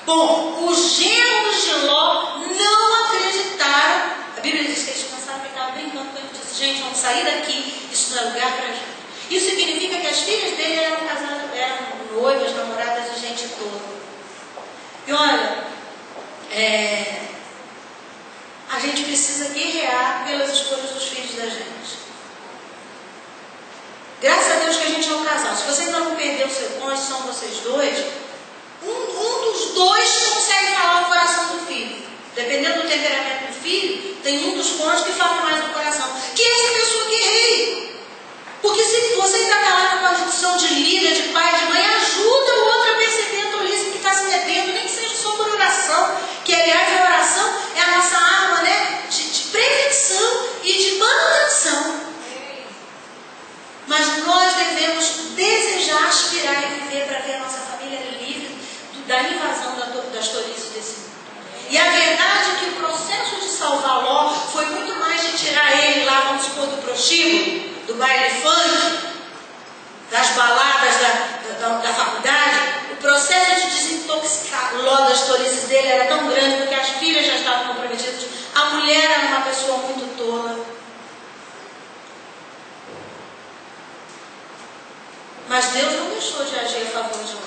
Bom, os genros de Ló não acreditaram. A Bíblia diz que eles pensaram que estavam brincando com ele. Disse: gente, vamos sair daqui, isso não é lugar para a gente. Isso significa que as filhas dele eram casadas, eram noivas, namoradas de gente toda. E olha, a gente precisa guerrear pelas escolhas dos filhos da gente. Graças a Deus que a gente é um casal. Se você ainda não perdeu o seu cônjuge, são vocês dois, um dos dois consegue falar no coração do filho. Dependendo do temperamento do filho, tem um dos cônjuges que fala mais no coração. Que é essa pessoa guerreia. Porque se você está calado com a função de líder, de pai, de mãe, ajuda o outro a perceber a tolice que está se metendo, nem que seja só por oração. Que, aliás, a oração é a nossa arma, né, de prevenção e de manutenção. Mas nós devemos desejar, aspirar e viver para ver a nossa família livre da invasão das tolices desse mundo. E a verdade é que o processo de salvar Ló foi muito mais de tirar ele lá, vamos supor, do prostíbulo, do baile funk, das baladas da faculdade. O processo de desintoxicar Ló das tolices dele era tão grande, porque as filhas já estavam comprometidas. A mulher era uma pessoa muito tola. Mas Deus não deixou de agir a favor de Ló.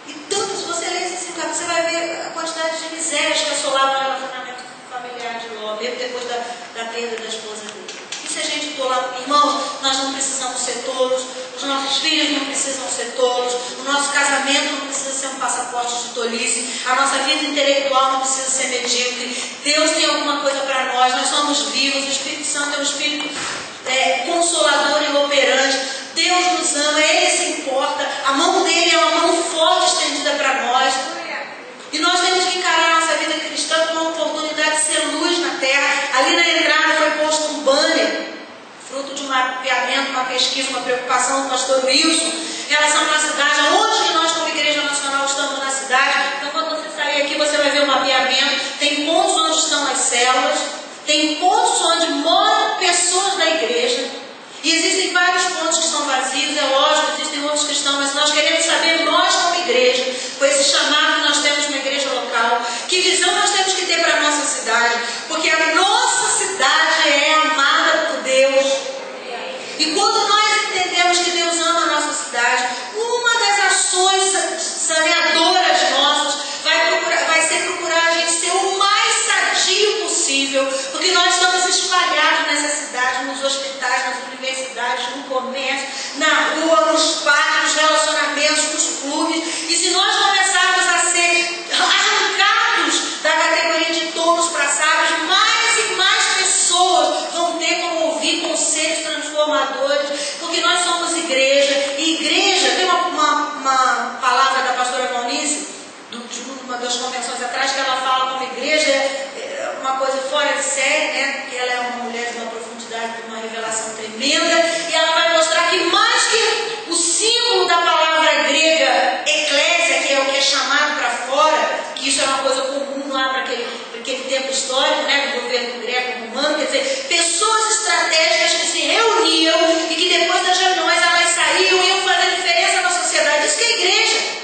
E tanto, se você ler esse livro, você vai ver a quantidade de misérias que assolavam o relacionamento familiar de Ló, mesmo depois da perda da esposa dele. E se a gente tolar, irmãos, nós não precisamos ser tolos, os nossos filhos não precisam ser tolos, o nosso casamento não precisa ser um passaporte de tolice, a nossa vida intelectual não precisa ser medíocre. Deus tem alguma coisa para nós somos vivos, o Espírito Santo é um Espírito consolador e operante. Deus nos ama, Ele se importa, a mão dele é uma mão forte estendida para nós. E nós temos que encarar a nossa vida cristã como uma oportunidade de ser luz na terra. Ali na entrada foi posto um banner, fruto de um mapeamento, uma pesquisa, uma preocupação do pastor Wilson, em relação à cidade, aonde que nós como Igreja Nacional estamos na cidade. Então, quando você sair aqui, você vai ver o mapeamento. Tem pontos onde estão as células, tem pontos onde moram pessoas da igreja. E existem vários pontos que são vazios, é lógico, existem outros cristãos, mas nós queremos saber, nós como igreja, com esse chamado que nós temos na igreja local, que visão nós temos que ter para a nossa cidade, porque a nossa cidade é amada por Deus. E quando nós entendemos que Deus ama a nossa cidade, uma das ações saneadoras nossas vai ser procurar a gente ser o mais sadio possível, porque nós estamos espalhados nessa cidade, nos hospitais, nas universidades, no comércio, na rua, nos parques, nos relacionamentos, nos clubes. E se nós começarmos a ser arrancados da categoria de tolos para sábios, mais e mais pessoas vão ter como ouvir conselhos transformadores, porque nós somos igreja. E igreja, tem uma palavra da pastora Valnice, pessoas estratégicas que se reuniam e que depois das reuniões elas saíam e iam fazer diferença na sociedade. Isso que é igreja.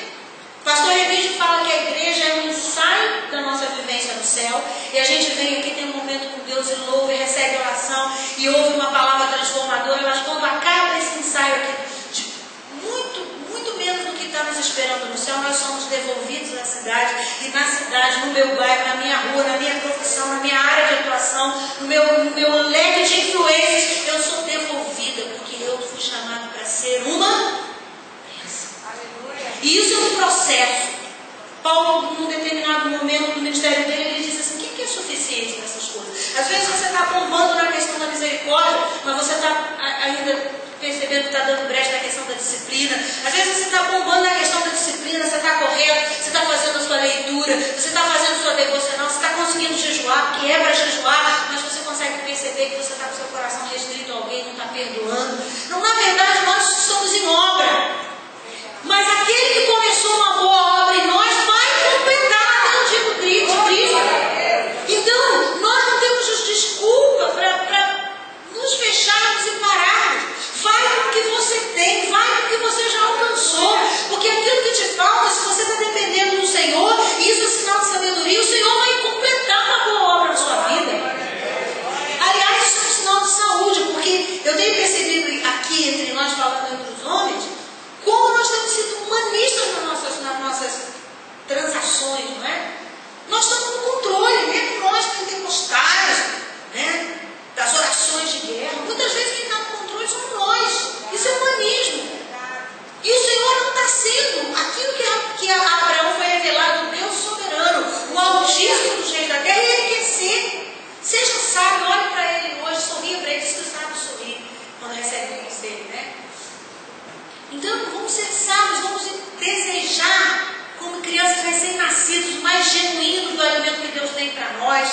O pastor Evídio fala que a igreja é um ensaio da nossa vivência no céu, e a gente vem aqui, tem um momento com Deus e louva e recebe oração e ouve uma palavra transformadora, mas quando acaba esse ensaio aqui, muito menos do que está nos esperando no céu, nós somos devolvidos à cidade, e na cidade, no meu bairro, na minha rua, na minha profissão, na minha área de atuação, no meu leque de influências, eu sou devolvida, porque eu fui chamado para ser uma bênção. E isso é um processo. Paulo, num determinado momento do ministério dele, ele diz assim: o que é suficiente nessas coisas? Às vezes você está bombando na questão da misericórdia, mas você está ainda percebendo que está dando brecha na questão da disciplina. Às vezes você está bombando na questão da disciplina, você está correndo, você está fazendo a sua leitura, você está fazendo sua devocional, você está conseguindo jejuar, porque é para jejuar, mas você consegue perceber que você está com seu coração restrito a alguém, não está perdoando. Não, na verdade, nós somos em obra. Mas aquele que começou uma boa obra em nós vai completar até o dia de Cristo. Então, nós não temos desculpa para nos fecharmos e pararmos. Vai com o que você tem, vai com o que você já alcançou. Porque aquilo que te falta, se você está dependendo do Senhor, isso é sinal de sabedoria, o Senhor vai completar uma boa obra na sua vida. Aliás, isso é um sinal de saúde, porque eu tenho percebido aqui entre nós, falando entre os homens, como nós temos sido humanistas nas nossas transações, não é? Nós estamos no controle, mesmo nós pentecostais, né? Das orações de guerra. Muitas vezes quem está no controle somos nós. Isso é humanismo. E o Senhor não está sendo aquilo que a Abraão foi revelado, o Deus soberano, o Altíssimo dos reis da terra, e Ele quer ser. Seja sábio, olhe para Ele hoje, sorria para Ele, diz que o sábio sorri quando recebe um conselho, né? Então, vamos ser sábios, vamos desejar, como crianças recém-nascidas, o mais genuíno do alimento que Deus tem para nós.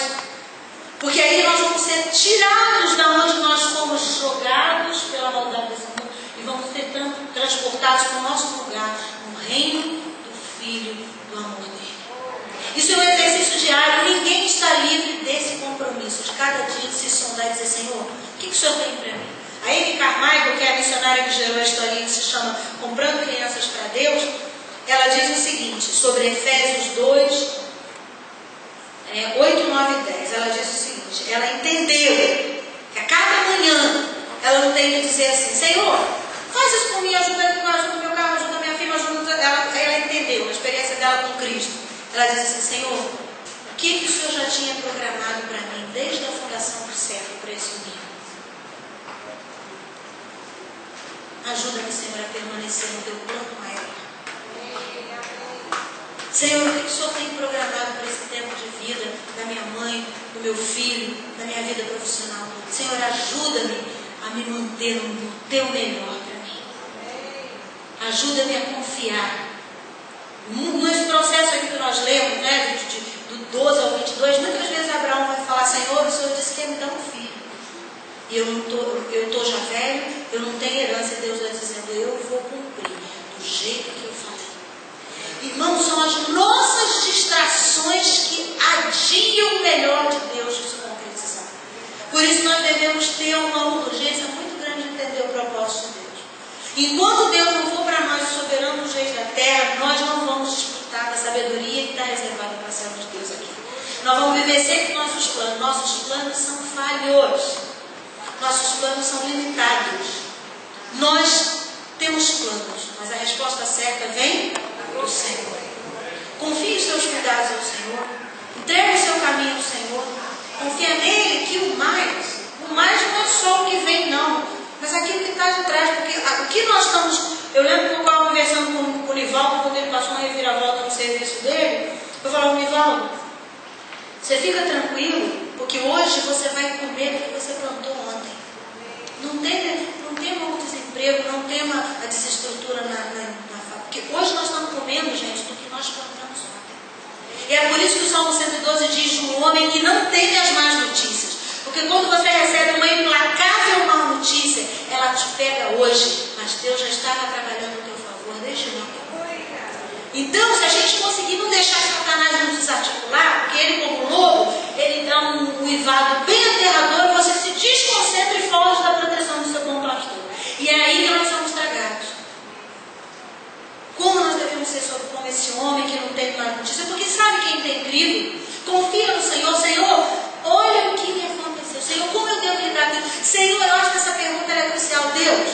Porque aí nós vamos ser tirados da onde nós fomos jogados pela maldade desse mundo e vamos ser transportados para o nosso lugar, no reino do Filho, do amor dele. Isso é um exercício diário, ninguém está livre desse compromisso, de cada dia de se sondar e dizer: Senhor, o que o Senhor tem para mim? A Amy Carmichael, que é a missionária que gerou a historinha que se chama Comprando Crianças para Deus, ela diz o seguinte, sobre Efésios 2, 8, 9 e 10. Ela diz o seguinte: ela entendeu que a cada manhã ela não tem que dizer assim: Senhor, faz isso por mim, ajuda meu carro, ajuda minha filha, ajuda. Ela entendeu, a experiência dela com Cristo. Ela diz assim: Senhor, o que o Senhor já tinha programado para mim desde a fundação do século para esse domingo? Ajuda-me, Senhor, a permanecer no teu plano maior. Senhor, o que o Senhor tem programado para esse tempo de vida da minha mãe, do meu filho, da minha vida profissional? Senhor, ajuda-me a me manter no teu melhor para mim. Ajuda-me a confiar. Nesse processo aqui que nós lemos, né, do 12 ao 22, muitas vezes Abraão vai falar: Senhor, o Senhor disse que ia me dar um filho. E eu estou já velho, eu não tenho herança, e Deus está dizendo: eu vou cumprir do jeito que eu falei. Irmãos, são as nossas distrações que adiam o melhor de Deus de se concretizar. Por isso nós devemos ter uma urgência muito grande de entender o propósito de Deus. Enquanto Deus não for para nós o soberano dos reis da terra, nós não vamos desfrutar da sabedoria que está reservada para sermos de Deus aqui. Nós vamos viver sempre nossos planos. Nossos planos são falhos. Nossos planos são limitados. Nós temos planos, mas a resposta certa vem do Senhor. Confie os seus cuidados ao Senhor. Entregue o seu caminho ao Senhor. Confia nele que o mais não é só o que vem, não, mas aquilo que está de trás. Porque o que nós estamos... Eu lembro que eu estava conversando com o Nivaldo, quando ele passou uma reviravolta no serviço dele. Eu falava: Nivaldo, você fica tranquilo, porque hoje você vai comer o que você plantou ontem. Não tema o desemprego, não tema a desestrutura na fábrica. Porque hoje nós estamos comendo, gente, do que nós plantamos ontem. E é por isso que o Salmo 112 diz: o homem que não teme as más notícias. Porque quando você recebe uma implacável má notícia, ela te pega hoje, mas Deus já estava trabalhando a teu favor desde ontem. Então, se a gente conseguir não deixar Satanás nos desarticular, porque ele, como lobo, ele dá um uivado bem aterrador e você se diz desconcentra e foge da proteção do seu bom pastor. E é aí que nós somos tragados. Como nós devemos ser como esse homem que não tem mais notícia? Porque sabe quem tem crido? Confia no Senhor. Senhor, olha o que me aconteceu. Senhor, como eu devo lidar com isso? Senhor, eu acho que essa pergunta é crucial. Deus,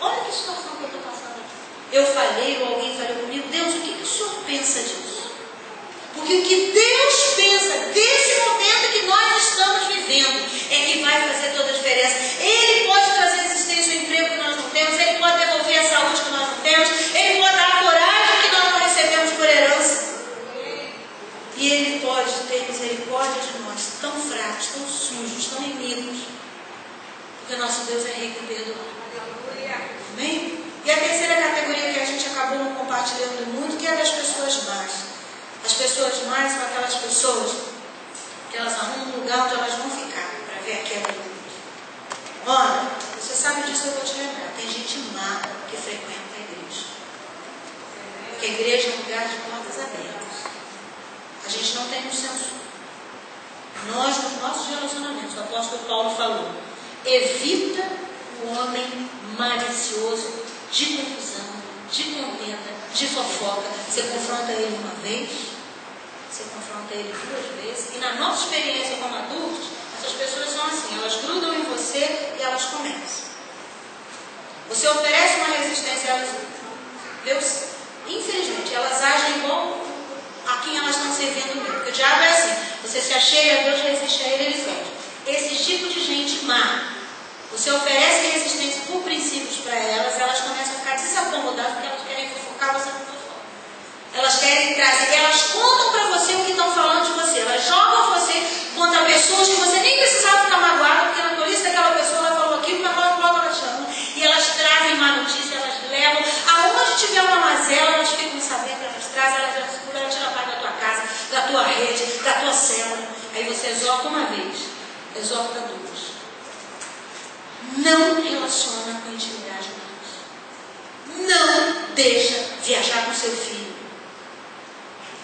olha que situação que eu estou passando aqui. Eu falei ou alguém falou comigo. Deus, o que o Senhor pensa disso? Porque o que Deus pensa desse momento que nós estamos vivendo é que vai fazer toda a diferença. Ele pode trazer existência ao emprego que nós não temos, Ele pode devolver a saúde que nós não temos, Ele pode dar a coragem que nós não recebemos por herança. E Ele pode ter misericórdia de nós, tão fracos, tão sujos, tão inimigos. Porque nosso Deus é rico em perdoar. Amém? E a terceira categoria que a gente acabou não compartilhando muito, que é das pessoas más. As pessoas más são aquelas pessoas que elas arrumam um lugar onde elas vão ficar para ver a queda do mundo. Olha, você sabe disso, eu vou te lembrar. Tem gente má que frequenta a igreja. Porque a igreja é um lugar de portas abertas. A gente não tem um censura. Nós, nos nossos relacionamentos, o apóstolo Paulo falou, evita o homem malicioso, de confusão, de contenda, de fofoca. Você confronta ele uma vez, você confronta ele 2 vezes, e na nossa experiência como adultos, essas pessoas são assim, elas grudam em você e elas começam. Você oferece uma resistência, elas, Deus, infelizmente, elas agem igual a quem elas estão servindo mesmo. Porque o diabo é assim, você se acheia, Deus resiste a ele, ele foge. Esse tipo de gente má, você oferece resistência por princípios para elas, elas começam a ficar desacomodadas porque elas querem fofocar você não fofoca. Elas querem trazer, elas contam para você o que estão falando de você, elas jogam você contra pessoas que você nem precisava ficar magoado, porque na tolice daquela pessoa ela falou aquilo, mas logo ela te ama. E elas trazem má notícia, elas levam, aonde tiver uma mazela, elas ficam sabendo, elas trazem, elas circulam, tiram a paz da tua casa, da tua rede, da tua célula. Aí você exorta uma vez, exorta 2. Não relaciona com intimidade mais. Não deixa viajar com seu filho.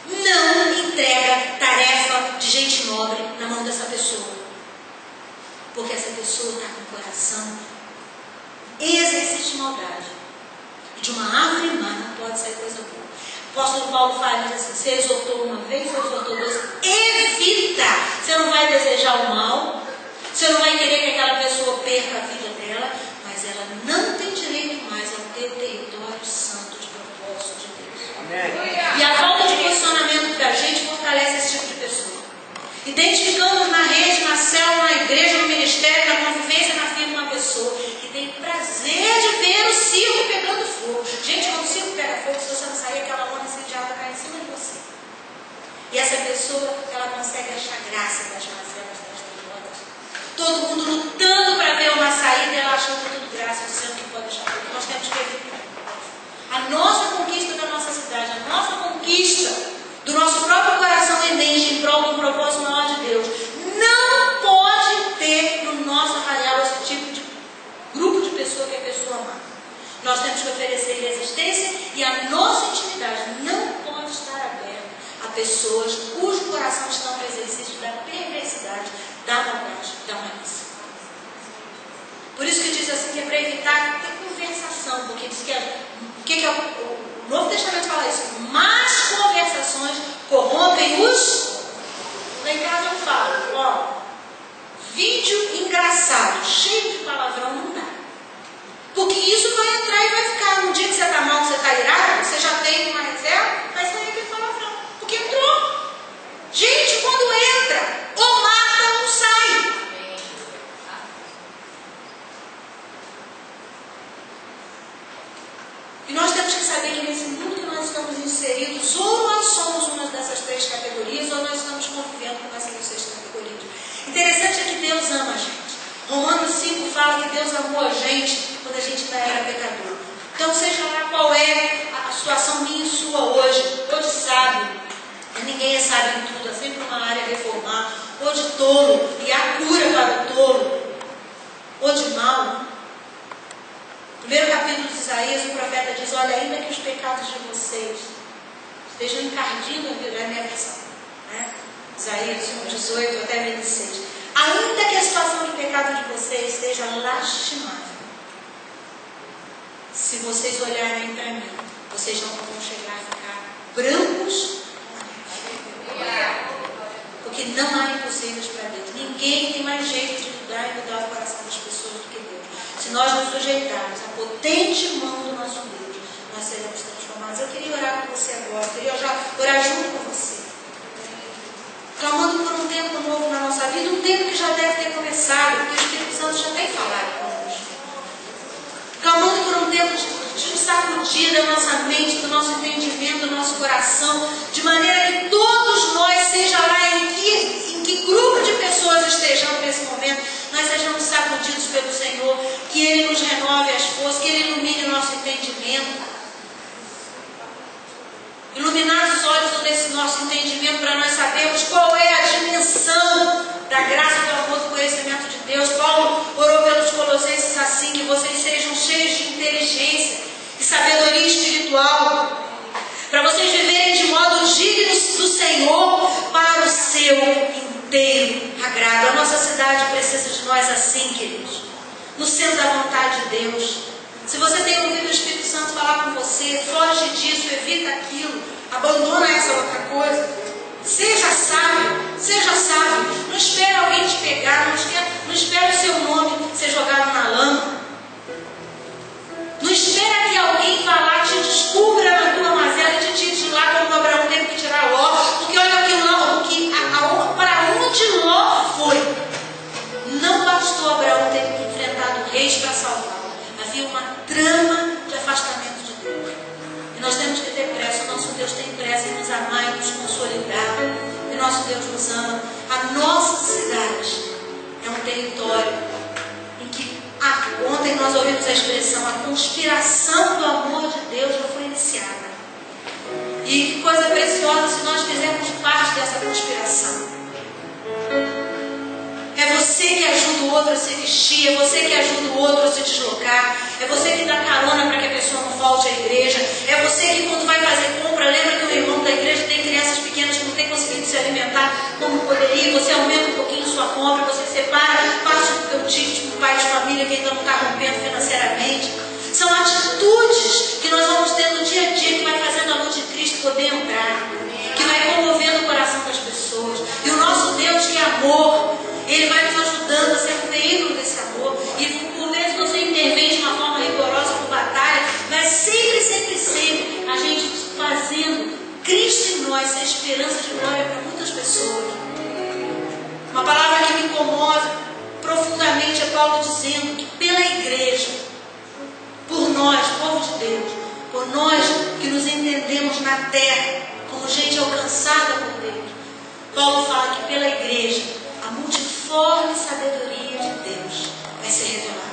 Não entrega tarefa de gente nobre na mão dessa pessoa. Porque essa pessoa está com o coração exercício de maldade. E de uma árvore má não pode sair coisa boa. O apóstolo Paulo fala assim, você exortou uma vez, você exortou 2, evita. Você não vai desejar o mal. Você não vai querer que aquela pessoa perca a vida dela, mas ela não tem direito mais ao teu território santo de propósito de Deus. Amém. E a falta de posicionamento da gente fortalece esse tipo de pessoa. Identificamos na rede, na célula, na igreja, no ministério, na convivência, na firma, uma pessoa que tem prazer de ver o circo pegando fogo. Gente, quando o circo pega fogo, se você não sair, aquela lona incendiada cai em cima de você. E essa pessoa, ela consegue achar graça das mazelas das derrotas. Todo mundo lutando para ver uma saída e ela achando tudo graça, dizendo que pode achar tudo. Nós temos que evitar. A nossa conquista da nossa cidade, a nossa conquista do nosso próprio coração ardente em prol do propósito maior de Deus, não pode ter no nosso arraial esse tipo de grupo de pessoa que é pessoa má. Nós temos que oferecer resistência e a nossa intimidade não pode estar aberta a pessoas cujo coração está no exercício da perversidade, da maldade, da malícia. Por isso que diz assim que é para evitar ter conversação, porque diz que o Novo Testamento fala isso, más conversações corrompem os... Lá em casa eu falo, ó, vídeo engraçado, cheio de palavrão não dá. Porque isso vai entrar e vai ficar, no dia que você está mal, que você está irado, você já tem uma reserva, vai sair aquele palavrão, porque entrou. Gente, quando entra, ou mata ou sai. E nós temos que saber que nesse mundo que nós estamos inseridos, ou nós somos uma dessas 3 categorias, ou nós estamos convivendo com essas 6 categorias. Interessante é que Deus ama a gente. Romanos 5 fala que Deus amou a gente quando a gente ainda era pecador. Então, seja lá qual é a situação minha e sua hoje, ou de sábio, ninguém é sábio em tudo, há sempre uma área a reformar, ou de tolo, e há cura para o tolo, ou de mal. Primeiro capítulo de Isaías, o profeta diz, olha, ainda que os pecados de vocês estejam encardindo a minha versão, né? Isaías 1, 18 até 26. ainda que a situação de pecado de vocês seja lastimável, se vocês olharem para mim, vocês não vão chegar a ficar brancos, porque não há impossíveis para Deus. Ninguém tem mais jeito de mudar e mudar o coração das pessoas do que Deus. Se nós nos sujeitarmos à potente mão do nosso Deus, nós seremos transformados. Eu queria orar com você agora, eu queria orar junto com você, clamando por um tempo novo na nossa vida, um tempo que já deve ter começado, porque o Espírito Santo já tem falado conosco. Clamando por um tempo de sacudir da nossa mente, do nosso entendimento, do nosso coração, de maneira que todos nós, seja lá em que grupo de pessoas estejamos nesse momento, nós sejamos sacudidos pelo Senhor, que Ele nos renove as forças, que Ele ilumine o nosso entendimento. Iluminar os olhos desse nosso entendimento para nós sabermos qual é a dimensão da graça, do amor, do conhecimento de Deus. Paulo orou pelos Colossenses assim, que vocês sejam cheios de inteligência e sabedoria espiritual, para vocês viverem de modo digno do Senhor, para o seu inteiro agrado. A nossa cidade precisa de nós assim, queridos, no centro da vontade de Deus. Se você tem ouvido o Espírito Santo falar com você, foge disso, evita aquilo, abandona essa outra coisa. Seja sábio, não espere alguém te pegar, não espere o seu nome ser jogado na lama. Não espera que alguém vá lá, te descubra na tua mazela e te tire de lá como Abraão teve que tirar Ló, porque olha para onde Ló foi. Não bastou Abraão ter enfrentado reis para salvá-lo. Havia uma trama de afastamento de Deus. E nós temos que ter pressa. O nosso Deus tem pressa em nos amar e nos consolidar. E nosso Deus nos ama. A nossa cidade é um território em que ontem nós ouvimos a expressão, a conspiração do amor de Deus já foi iniciada. E que coisa preciosa se nós fizermos parte dessa conspiração. É você que ajuda o outro a se vestir, é você que ajuda o outro a se deslocar, é você que dá carona para que a pessoa não falte à igreja, é você que quando vai fazer compra, lembra que o irmão da igreja tem crianças pequenas que não tem conseguido se alimentar como poderia, você aumenta um pouquinho sua compra, você separa parte do teu ticket para o pai de família que ainda não está rompendo financeiramente. São atitudes que nós vamos ter no dia a dia que vai fazendo a luz de Cristo poder entrar, que vai comovendo o coração das pessoas. E o nosso Deus, que é amor, Ele vai nos ajudando a ser um veículo desse amor. E por vezes você intervém de uma forma rigorosa por batalha, mas sempre a gente fazendo Cristo em nós ser esperança de glória para muitas pessoas. Uma palavra que me comove profundamente é Paulo dizendo que pela igreja, por nós, povo de Deus, por nós que nos entendemos na terra como gente alcançada por Deus, Paulo fala que pela igreja a multiforme sabedoria de Deus vai ser revelada.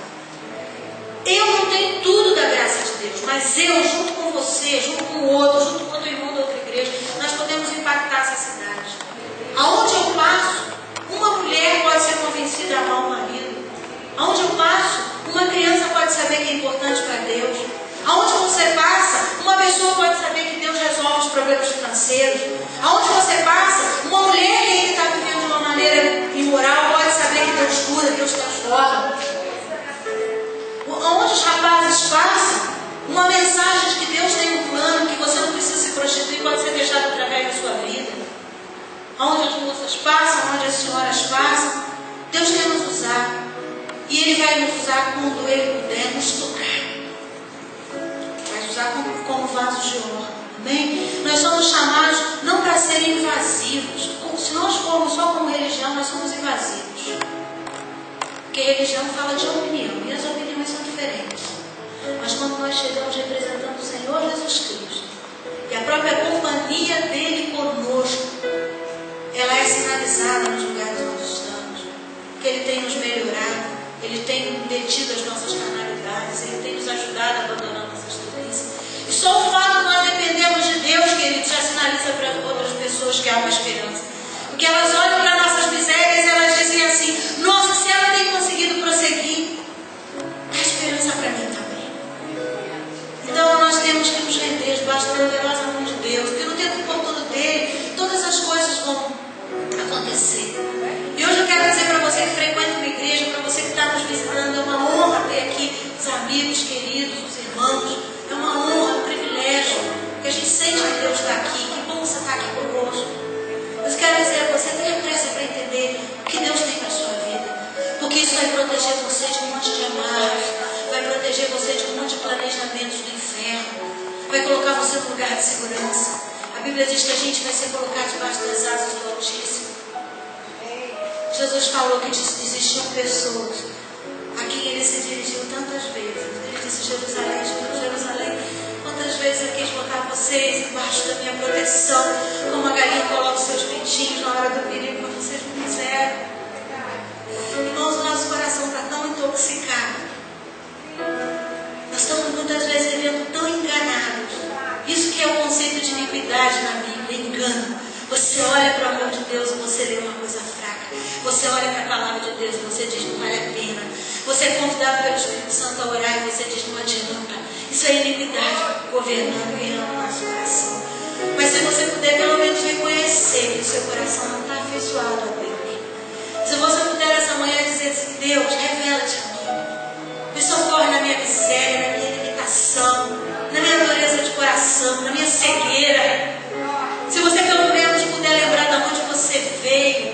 Eu não tenho tudo da graça de Deus, mas eu, junto com você, junto com o outro, junto com o irmão da outra igreja, nós podemos impactar essa cidade. Aonde eu passo, uma mulher pode ser convencida a amar o marido. Aonde eu passo, uma criança pode saber que é importante para Deus. Aonde você passa, uma pessoa pode saber que Deus resolve os problemas financeiros. Aonde você passa, uma mulher que ainda está vivendo de uma maneira imoral pode saber que Deus cura, Deus transforma. Aonde os rapazes passam, uma mensagem de que Deus tem um plano, que você não precisa se prostituir, pode ser deixado através da sua vida. Aonde as moças passam, onde as senhoras passam, Deus quer nos usar. E Ele vai nos usar quando Ele puder nos tocar. Vai nos usar como vasos de honra. Amém? Nós somos chamados não para serem invasivos. Se nós formos só como religião, nós somos invasivos. Porque religião fala de opinião. E as opiniões são diferentes. Mas quando nós chegamos representando o Senhor Jesus Cristo e a própria companhia dEle conosco, ela é sinalizada nos lugares onde estamos. Que Ele tem nos melhorado. Ele tem detido as nossas carnalidades, Ele tem nos ajudado a abandonar nossas tolices. E só o fato de nós dependemos de Deus, querido, já sinaliza para outras pessoas que há uma esperança. Porque elas olham para nossas misérias e elas dizem assim: nossa, se ela tem conseguido prosseguir, há esperança para mim também. Então nós temos que nos render debaixo da poderosa mão de Deus, porque no tempo oportuno dEle, todas as coisas vão acontecer. E hoje eu quero dizer para você que lugar de segurança. A Bíblia diz que a gente vai ser colocado debaixo das asas do Altíssimo. Jesus falou que existiam pessoas a quem ele se dirigiu tantas vezes. Ele disse: Jerusalém, Jerusalém, quantas vezes eu quis botar vocês embaixo da minha proteção, como a galinha coloca os seus pintinhos na hora do perigo, mas vocês não quiseram. Irmãos, o nosso coração está tão intoxicado. Nós estamos muitas vezes vivendo tão enganados. Isso que é o conceito de iniquidade na Bíblia, engano. Você olha para o amor de Deus e você lê uma coisa fraca. Você olha para a palavra de Deus e você diz: não vale a pena. Você é convidado pelo Espírito Santo a orar e você diz: não adianta. Isso é iniquidade governando e reinando no nosso coração. Mas se você puder pelo menos reconhecer que o seu coração não está afeiçoado a Deus. Se você puder essa manhã dizer assim: Deus, revela-te a mim. Me socorre na minha miséria, na minha limitação, na minha dureza de coração, na minha cegueira. Se você pelo menos puder lembrar de onde você veio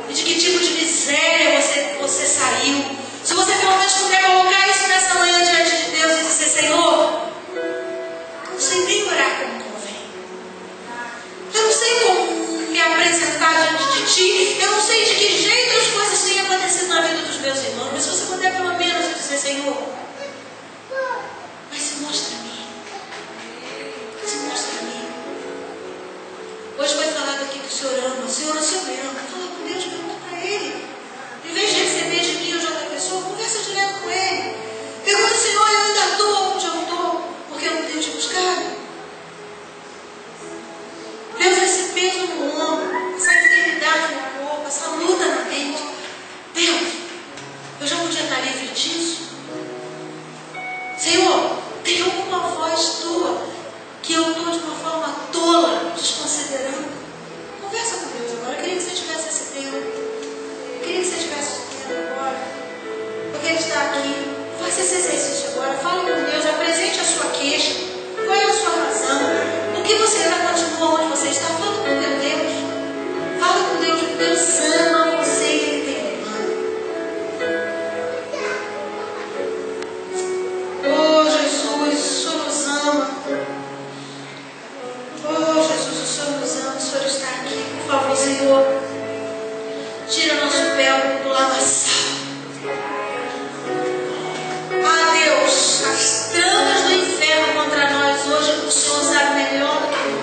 e de que tipo de miséria você saiu. Se você pelo menos puder colocar isso nessa manhã diante de Deus e dizer: Senhor, eu não sei nem orar como convém. Eu não sei como me apresentar diante de Ti. Eu não sei de que jeito as coisas têm acontecido na vida dos meus irmãos. Mas se você puder pelo menos dizer: Senhor, mas se mostra a mim. Se mostra a mim. Hoje foi falado aqui que o Senhor ama. Senhor, o Senhor me ama. Fala com Deus, pergunta para Ele. Em vez de receber de mim ou de outra pessoa, conversa direto com Ele. Pergunta: Senhor, eu ainda estou onde eu estou, porque eu não tenho te buscado. Deus, esse peso no ombro, essa enfermidade no corpo, essa luta na mente. Deus, eu já podia estar livre disso. Senhor, tem alguma voz tua que eu estou de uma forma tola, desconsiderando? Conversa com Deus agora. Eu queria que você tivesse esse tempo. Eu queria que você tivesse esse tempo agora. Porque Ele está aqui. Faça esse exercício agora. Fala com Deus. Apresente a sua queixa. Qual é a sua razão? Por que você ainda continua onde você está? Fala com teu Deus. Fala com Deus. Deus ama você e Ele tem um plano. Oh, Jesus, o Senhor nos ama. Oh, Jesus, o Senhor nos ama. O Senhor está aqui. Por favor, Senhor, tira nosso véu do lamaçal. Ah, Deus, as tramas do inferno contra nós hoje, o Senhor sabe melhor do que eu.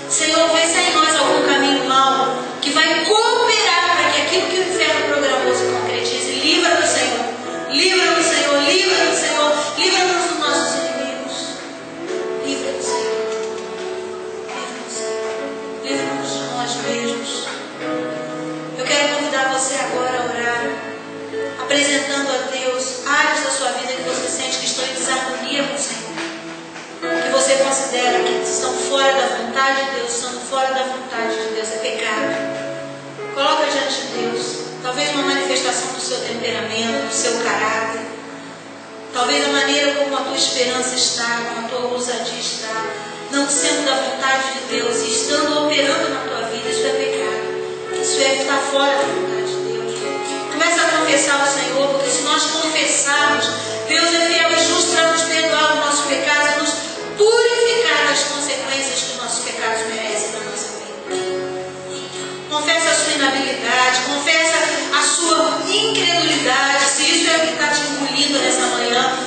Senhor, vê se há em nós algum caminho mau que vai cooperar para que aquilo que o inferno programou se concretize. Livra-nos, Senhor. Livra-nos, Senhor. Livra-nos, Senhor. Livra-nos dos nossos inimigos. Livra-nos, Senhor. Livra-nos, Senhor. Livra-nos de nós mesmos. Eu quero convidar você agora a orar, apresentando a Deus áreas da sua vida que você sente que estão em desarmonia com o Senhor, que você considera que estão fora da vontade de Deus. Estando fora da vontade de Deus é pecado. Coloca diante de Deus. Talvez uma manifestação do seu temperamento, do seu caráter, talvez a maneira como a tua esperança está, como a tua ousadia está, não sendo da vontade de Deus e estando operando na tua vida. Isso é pecado. Isso é estar fora da vontade de Deus. Começa a confessar ao Senhor, porque se nós confessarmos, Deus é fiel e justo para nos perdoar os nossos pecados e nos purificar das consequências que os nossos pecados merecem na nossa vida. Confessa a sua inabilidade, confessa a sua incredulidade, se isso é o que está te engolindo nessa manhã.